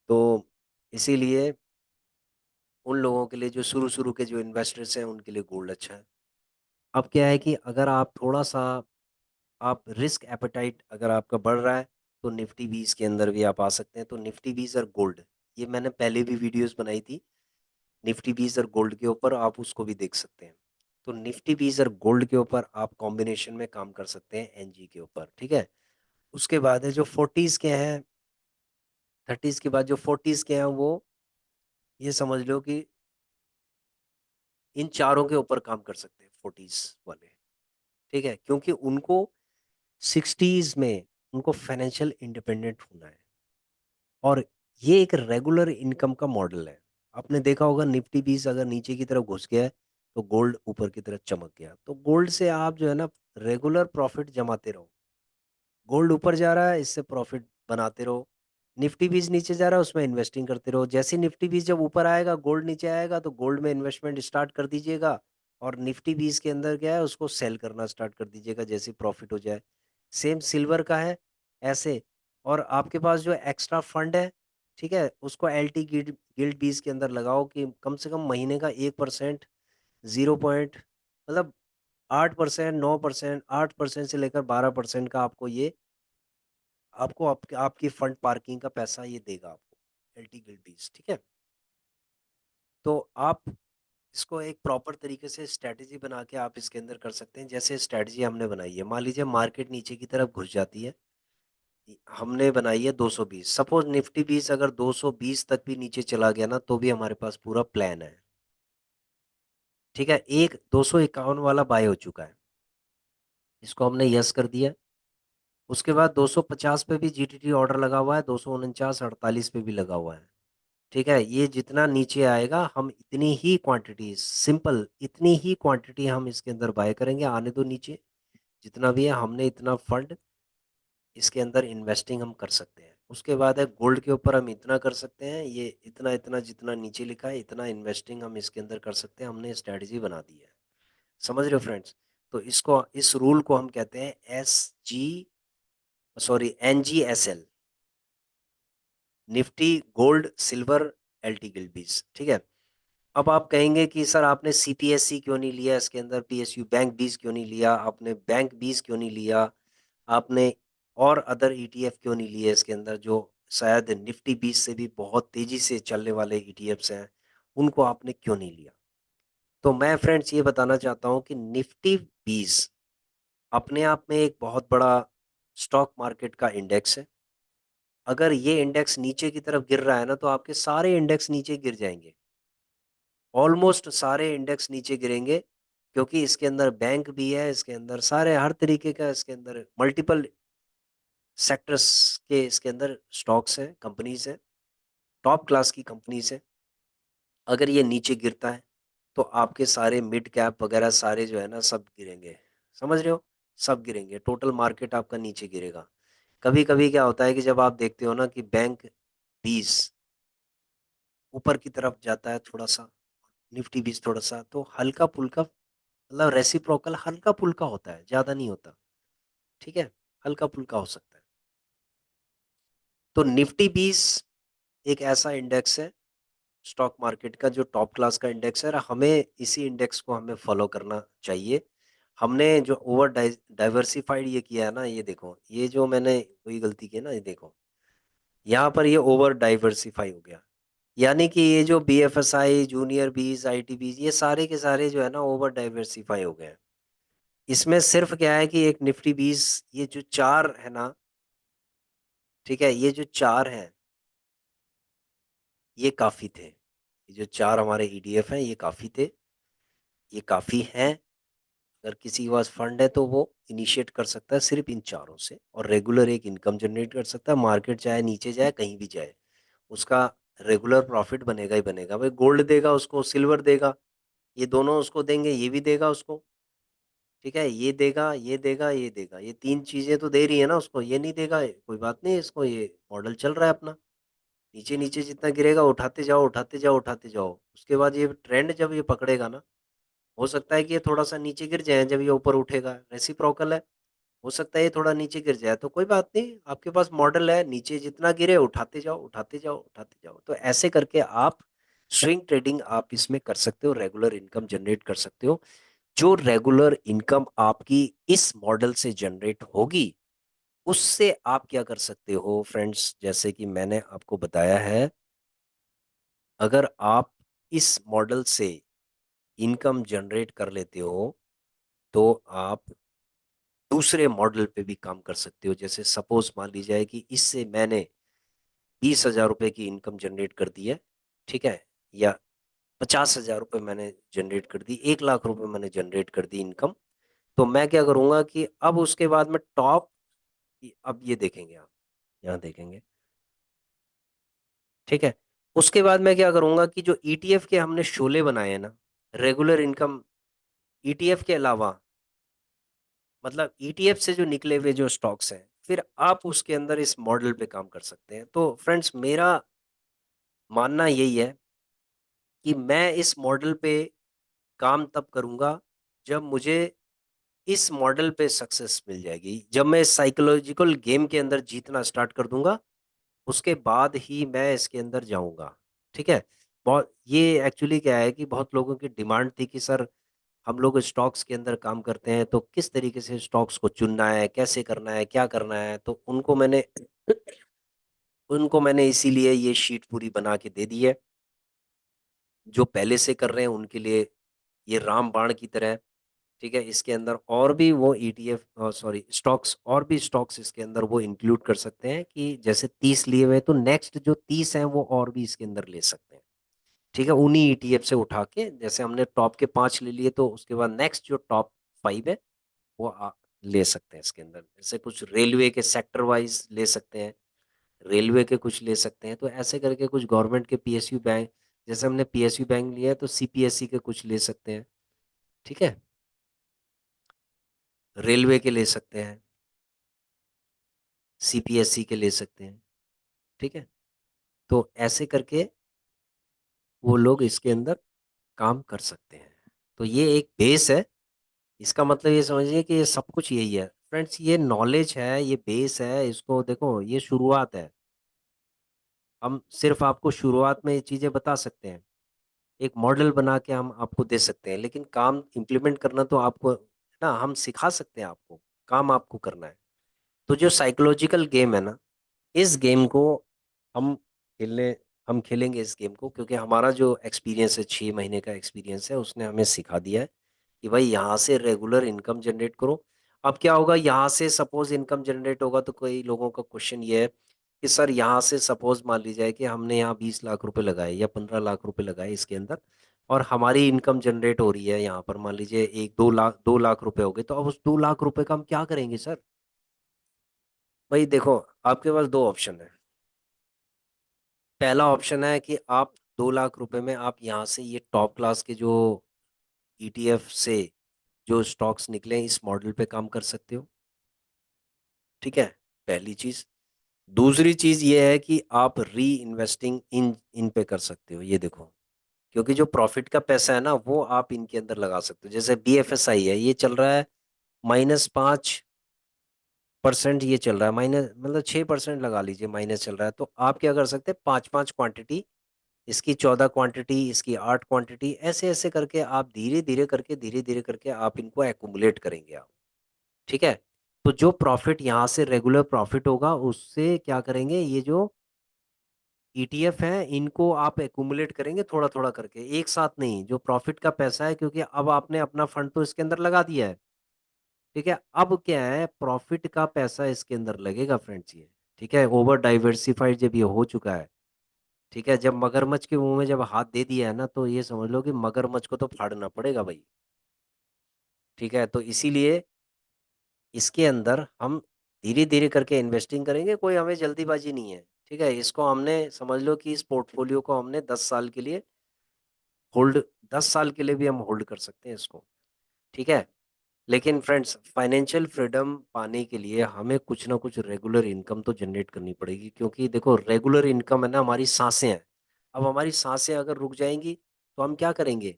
तो इसीलिए उन लोगों के लिए, जो शुरू शुरू के जो इन्वेस्टर्स हैं, उनके लिए गोल्ड अच्छा है। अब क्या है कि अगर आप थोड़ा सा, आप रिस्क एपेटाइट अगर आपका बढ़ रहा है, तो निफ्टी 20 के अंदर भी आप आ सकते हैं। तो निफ्टी 20 और गोल्ड, ये मैंने पहले भी वीडियोस बनाई थी निफ्टी 20 और गोल्ड के ऊपर, आप उसको भी देख सकते हैं। तो निफ्टी 20 और गोल्ड के ऊपर आप कॉम्बिनेशन में काम कर सकते हैं एनजी के ऊपर। ठीक है। उसके बाद है जो 40s के हैं, 30s के बाद जो 40s के हैं, वो ये समझ लो कि इन चारों के ऊपर काम कर सकते हैं 40s वाले। ठीक है, क्योंकि उनको 60s में उनको फाइनेंशियल इंडिपेंडेंट होना है। और ये एक रेगुलर इनकम का मॉडल है। आपने देखा होगा निफ्टी 20 अगर नीचे की तरफ घुस गया है, तो गोल्ड ऊपर की तरफ चमक गया। तो गोल्ड से आप जो है ना रेगुलर प्रॉफिट जमाते रहो। गोल्ड ऊपर जा रहा है, इससे प्रॉफिट बनाते रहो। निफ्टी 20 नीचे जा रहा है, उसमें इन्वेस्टिंग करते रहो। जैसे निफ्टी 20 जब ऊपर आएगा, गोल्ड नीचे आएगा, तो गोल्ड में इन्वेस्टमेंट स्टार्ट कर दीजिएगा। और निफ्टी 20 के अंदर क्या है, उसको सेल करना स्टार्ट कर दीजिएगा जैसे प्रॉफिट हो जाए। सेम सिल्वर का है ऐसे। और आपके पास जो एक्स्ट्रा फंड है, ठीक है, उसको एल टी गिल्ड गिल्ड 20 के अंदर लगाओ कि कम से कम महीने का 1%, 0 पॉइंट, मतलब 8%, 9%, 8% से लेकर 12% का आपको ये, आपको आपकी फंड पार्किंग का पैसा ये देगा आपको एलटी गिल्डीज। ठीक है। तो आप इसको एक प्रॉपर तरीके से स्ट्रेटेजी बना के आप इसके अंदर कर सकते हैं। जैसे स्ट्रेटेजी हमने बनाई है, मान लीजिए मार्केट नीचे की तरफ घुस जाती है, हमने बनाई है 220। सपोज निफ्टी 20 अगर 220 तक भी नीचे चला गया ना, तो भी हमारे पास पूरा प्लान है। ठीक है, एक 251 वाला बाय हो चुका है, इसको हमने यस कर दिया। उसके बाद 250 पे भी जीटीटी ऑर्डर लगा हुआ है, 249 48 पे भी लगा हुआ है। ठीक है, ये जितना नीचे आएगा हम इतनी ही क्वांटिटी, सिंपल इतनी ही क्वांटिटी हम इसके अंदर बाय करेंगे। आने दो नीचे, जितना भी है हमने इतना फंड इसके अंदर इन्वेस्टिंग हम कर सकते हैं। उसके बाद है गोल्ड के ऊपर हम इतना कर सकते हैं, ये इतना इतना जितना नीचे लिखा है इतना इन्वेस्टिंग हम इसके अंदर कर सकते हैं। हमने स्ट्रेटजी बना दी है। समझ रहे हो फ्रेंड्स? तो इसको, इस रूल को हम कहते हैं NGSL, Nifty gold silver LT guild. ठीक है। अब आप कहेंगे कि सर आपने सीपीएससी क्यों नहीं लिया, इसके अंदर पीएसयू बैंक 20 क्यों नहीं लिया, आपने बैंक 20 क्यों नहीं लिया, आपने और अदर ईटीएफ क्यों नहीं लिए इसके अंदर, जो शायद निफ्टी 20 से भी बहुत तेजी से चलने वाले ईटीएफ्स हैं, उनको आपने क्यों नहीं लिया? तो मैं फ्रेंड्स ये बताना चाहता हूं कि निफ्टी 20 अपने आप में एक बहुत बड़ा स्टॉक मार्केट का इंडेक्स है। अगर ये इंडेक्स नीचे की तरफ गिर रहा है ना, तो आपके सारे इंडेक्स नीचे गिर जाएंगे, ऑलमोस्ट सारे इंडेक्स नीचे गिरेंगे, क्योंकि इसके अंदर बैंक भी है, इसके अंदर सारे हर तरीके का, इसके अंदर मल्टीपल सेक्टर्स के इसके अंदर स्टॉक्स हैं, कंपनीज हैं, टॉप क्लास की कंपनीज हैं। अगर ये नीचे गिरता है तो आपके सारे मिड कैप वगैरह सारे जो है ना सब गिरेंगे, समझ रहे हो, सब गिरेंगे, टोटल मार्केट आपका नीचे गिरेगा। कभी कभी क्या होता है कि जब आप देखते हो ना कि बैंक 20 ऊपर की तरफ जाता है थोड़ा सा, निफ्टी 20 थोड़ा सा, तो हल्का फुल्का, मतलब रेसिप्रोकल हल्का फुल्का होता है, ज्यादा नहीं होता। ठीक है, हल्का फुल्का हो सकता है। तो निफ्टी 20 एक ऐसा इंडेक्स है स्टॉक मार्केट का जो टॉप क्लास का इंडेक्स है, और हमें इसी इंडेक्स को हमें फॉलो करना चाहिए। हमने जो ओवर डाइवर्सिफाइड ये किया है ना, ये देखो, ये जो मैंने कोई गलती की है ना, ये देखो, यहाँ पर ये ओवर डाइवर्सिफाई हो गया, यानी कि ये जो बीएफएसआई, जूनियर बीज, आईटी बीज, ये सारे के सारे जो है ना ओवर डाइवर्सिफाई हो गए हैं। इसमें सिर्फ क्या है कि एक निफ्टी 20, ये जो चार है ना, ठीक है, ये जो चार हैं ये काफी थे, ये जो चार हमारे ईडीएफ हैं ये काफी थे, ये काफी हैं। अगर किसी के पास फंड है तो वो इनिशिएट कर सकता है सिर्फ इन चारों से, और रेगुलर एक इनकम जनरेट कर सकता है, मार्केट चाहे नीचे जाए कहीं भी जाए, उसका रेगुलर प्रॉफिट बनेगा ही बनेगा। भाई गोल्ड देगा उसको, सिल्वर देगा, ये दोनों उसको देंगे, ये भी देगा उसको। ठीक है, ये देगा, ये देगा, ये देगा, ये तीन चीजें तो दे रही है ना उसको, ये नहीं देगा कोई बात नहीं, इसको ये मॉडल चल रहा है अपना, नीचे नीचे जितना गिरेगा उठाते जाओ, उठाते जाओ, उठाते जाओ, उसके बाद ये ट्रेंड जब ये पकड़ेगा ना, हो सकता है कि ये थोड़ा सा नीचे गिर जाए, जब ये ऊपर उठेगा, रेसिप्रोकल है, हो सकता है ये थोड़ा नीचे गिर जाए, तो कोई बात नहीं, आपके पास मॉडल है, नीचे जितना गिरे उठाते जाओ, उठाते जाओ, उठाते जाओ। तो ऐसे करके आप स्विंग ट्रेडिंग आप इसमें कर सकते हो, रेगुलर इनकम जनरेट कर सकते हो। जो रेगुलर इनकम आपकी इस मॉडल से जनरेट होगी, उससे आप क्या कर सकते हो फ्रेंड्स, जैसे कि मैंने आपको बताया है, अगर आप इस मॉडल से इनकम जनरेट कर लेते हो, तो आप दूसरे मॉडल पे भी काम कर सकते हो। जैसे सपोज मान ली जाए कि इससे मैंने 20,000 रुपए की इनकम जनरेट कर दी है, ठीक है, या 50,000 रुपए मैंने जनरेट कर दी, 1 लाख रुपए मैंने जनरेट कर दी इनकम। तो मैं क्या करूंगा कि अब उसके बाद में टॉप, अब ये देखेंगे आप, यहाँ देखेंगे, ठीक है, उसके बाद मैं क्या करूंगा कि जो ईटीएफ के हमने शोले बनाए हैं ना, रेगुलर इनकम ईटीएफ के अलावा, मतलब ईटीएफ से जो निकले हुए जो स्टॉक्स हैं, फिर आप उसके अंदर इस मॉडल पे काम कर सकते हैं। तो फ्रेंड्स मेरा मानना यही है कि मैं इस मॉडल पे काम तब करूंगा जब मुझे इस मॉडल पे सक्सेस मिल जाएगी, जब मैं साइकोलॉजिकल गेम के अंदर जीतना स्टार्ट कर दूंगा, उसके बाद ही मैं इसके अंदर जाऊंगा। ठीक है, बहुत ये एक्चुअली क्या है कि बहुत लोगों की डिमांड थी कि सर हम लोग स्टॉक्स के अंदर काम करते हैं, तो किस तरीके से स्टॉक्स को चुनना है, कैसे करना है, क्या करना है, तो उनको मैंने इसीलिए ये शीट पूरी बना के दे दी है। जो पहले से कर रहे हैं उनके लिए ये रामबाण की तरह है। ठीक है, इसके अंदर और भी वो ईटीएफ, सॉरी स्टॉक्स, और भी स्टॉक्स इसके अंदर वो इंक्लूड कर सकते हैं, कि जैसे 30 लिए हुए तो नेक्स्ट जो 30 हैं वो और भी इसके अंदर ले सकते हैं। ठीक है, उन्हीं ईटीएफ से उठा के, जैसे हमने टॉप के 5 ले लिए, तो उसके बाद नेक्स्ट जो टॉप 5 है वो ले सकते हैं इसके अंदर। जैसे कुछ रेलवे के सेक्टर वाइज ले सकते हैं, रेलवे के कुछ ले सकते हैं, तो ऐसे करके कुछ गवर्नमेंट के पीएसयू बैंक, जैसे हमने पीएसयू बैंक लिया है तो सीपीएससी के कुछ ले सकते हैं। ठीक है, रेलवे के ले सकते हैं, सीपीएससी के ले सकते हैं। ठीक है, तो ऐसे करके वो लोग इसके अंदर काम कर सकते हैं। तो ये एक बेस है, इसका मतलब ये समझिए कि ये सब कुछ यही है फ्रेंड्स, ये नॉलेज है, ये बेस है, इसको देखो, ये शुरुआत है। हम सिर्फ आपको शुरुआत में ये चीजें बता सकते हैं, एक मॉडल बना के हम आपको दे सकते हैं, लेकिन काम इम्प्लीमेंट करना तो आपको ना, हम सिखा सकते हैं आपको, काम आपको करना है। तो जो साइकोलॉजिकल गेम है ना, इस गेम को हम खेलने हम खेलेंगे इस गेम को, क्योंकि हमारा जो एक्सपीरियंस है, 6 महीने का एक्सपीरियंस है, उसने हमें सिखा दिया है कि भाई यहाँ से रेगुलर इनकम जनरेट करो। अब क्या होगा, यहाँ से सपोज इनकम जनरेट होगा तो कई लोगों का क्वेश्चन ये है कि सर यहाँ से सपोज मान लीजिए कि हमने यहाँ 20 लाख रुपए लगाए या 15 लाख रुपए लगाए इसके अंदर, और हमारी इनकम जनरेट हो रही है यहाँ पर मान लीजिए 1 2 लाख 2 लाख रुपए हो गए, तो अब उस 2 लाख रुपए का हम क्या करेंगे सर? भाई देखो, आपके पास दो ऑप्शन है। पहला ऑप्शन है कि आप 2 लाख रुपए में आप यहाँ से ये टॉप क्लास के जो ईटीएफ से जो स्टॉक्स निकले हैं, इस मॉडल पे काम कर सकते हो। ठीक है, पहली चीज। दूसरी चीज ये है कि आप री इन्वेस्टिंग इन इन पे कर सकते हो, ये देखो, क्योंकि जो प्रॉफिट का पैसा है ना, वो आप इनके अंदर लगा सकते हो। जैसे बीएफएसआई है, ये चल रहा है -5% ये चल रहा है, माइनस मतलब 6% लगा लीजिए, माइनस चल रहा है। तो आप क्या कर सकते हैं, 5 5 क्वांटिटी, इसकी 14 क्वांटिटी, इसकी 8 क्वांटिटी, ऐसे ऐसे करके आप धीरे धीरे करके आप इनको एक्यूमुलेट करेंगे आप। ठीक है, तो जो प्रॉफिट यहाँ से रेगुलर प्रॉफिट होगा, उससे क्या करेंगे, ये जो ईटीएफ है इनको आप एक्यूमुलेट करेंगे थोड़ा थोड़ा करके, एक साथ नहीं, जो प्रॉफिट का पैसा है, क्योंकि अब आपने अपना फंड तो इसके अंदर लगा दिया है। ठीक है, अब क्या है, प्रॉफिट का पैसा इसके अंदर लगेगा फ्रेंड्स ये। ठीक है, ओवर डाइवर्सिफाइड जब ये हो चुका है, ठीक है, जब मगरमच्छ के मुंह में जब हाथ दे दिया है ना, तो ये समझ लो कि मगरमच्छ को तो फाड़ना पड़ेगा भाई। ठीक है, तो इसीलिए इसके अंदर हम धीरे धीरे करके इन्वेस्टिंग करेंगे, कोई हमें जल्दीबाजी नहीं है। ठीक है, इसको हमने समझ लो कि इस पोर्टफोलियो को हमने 10 साल के लिए होल्ड, 10 साल के लिए भी हम होल्ड कर सकते हैं इसको। ठीक है, लेकिन फ्रेंड्स, फाइनेंशियल फ्रीडम पाने के लिए हमें कुछ ना कुछ रेगुलर इनकम तो जनरेट करनी पड़ेगी, क्योंकि देखो, रेगुलर इनकम है ना, हमारी सांसें हैं। अब हमारी सांसें अगर रुक जाएंगी तो हम क्या करेंगे?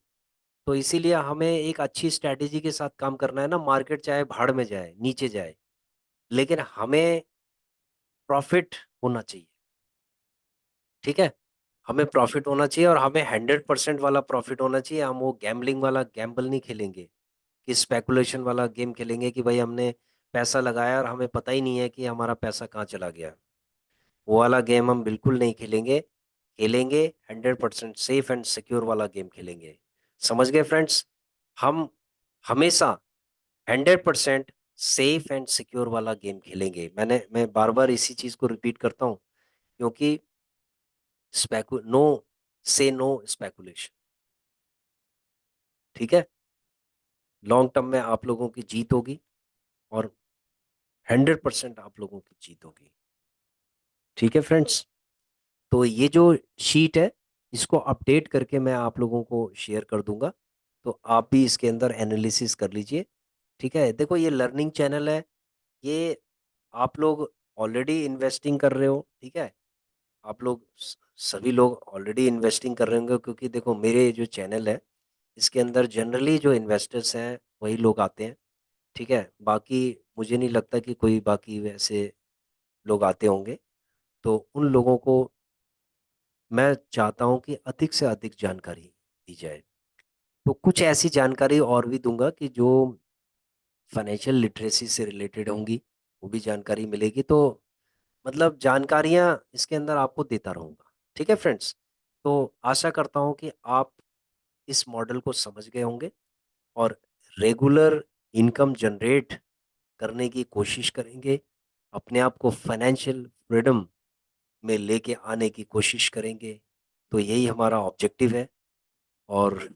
तो इसीलिए हमें एक अच्छी स्ट्रैटेजी के साथ काम करना है ना, मार्केट चाहे भाड़ में जाए, नीचे जाए, लेकिन हमें प्रॉफिट होना चाहिए। ठीक है, हमें प्रॉफिट होना चाहिए, और हमें 100% वाला प्रॉफिट होना चाहिए। हम वो गैम्बलिंग वाला गैम्बल नहीं खेलेंगे, कि स्पेकुलेशन वाला गेम खेलेंगे कि भाई हमने पैसा लगाया और हमें पता ही नहीं है कि हमारा पैसा कहाँ चला गया। वो वाला गेम हम बिल्कुल नहीं खेलेंगे। खेलेंगे 100% सेफ एंड सिक्योर वाला गेम खेलेंगे। समझ गए फ्रेंड्स? हम हमेशा 100% सेफ एंड सिक्योर वाला गेम खेलेंगे। मैं बार बार इसी चीज को रिपीट करता हूँ, क्योंकि स्पेकु नो से नो स्पेकुलेशन। ठीक है, लॉन्ग टर्म में आप लोगों की जीत होगी, और 100% आप लोगों की जीत होगी। ठीक है फ्रेंड्स, तो ये जो शीट है, इसको अपडेट करके मैं आप लोगों को शेयर कर दूंगा, तो आप भी इसके अंदर एनालिसिस कर लीजिए। ठीक है, देखो, ये लर्निंग चैनल है, ये आप लोग ऑलरेडी इन्वेस्टिंग कर रहे हो। ठीक है, आप लोग सभी लोग ऑलरेडी इन्वेस्टिंग कर रहे होंगे, क्योंकि देखो, मेरे जो चैनल है, इसके अंदर जनरली जो इन्वेस्टर्स हैं वही लोग आते हैं। ठीक है, बाकी मुझे नहीं लगता कि कोई बाकी वैसे लोग आते होंगे। तो उन लोगों को मैं चाहता हूं कि अधिक से अधिक जानकारी दी जाए। तो कुछ ऐसी जानकारी और भी दूंगा कि जो फाइनेंशियल लिटरेसी से रिलेटेड होंगी, वो भी जानकारी मिलेगी। तो मतलब जानकारियां इसके अंदर आपको देता रहूंगा। ठीक है फ्रेंड्स, तो आशा करता हूं कि आप इस मॉडल को समझ गए होंगे, और रेगुलर इनकम जनरेट करने की कोशिश करेंगे, अपने आप को फाइनेंशियल फ्रीडम में लेके आने की कोशिश करेंगे। तो यही हमारा ऑब्जेक्टिव है, और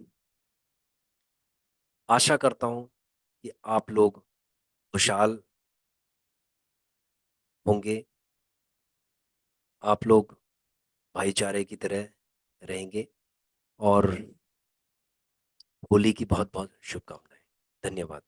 आशा करता हूं कि आप लोग खुशहाल होंगे, आप लोग भाईचारे की तरह रहेंगे, और होली की बहुत बहुत शुभकामनाएं। धन्यवाद।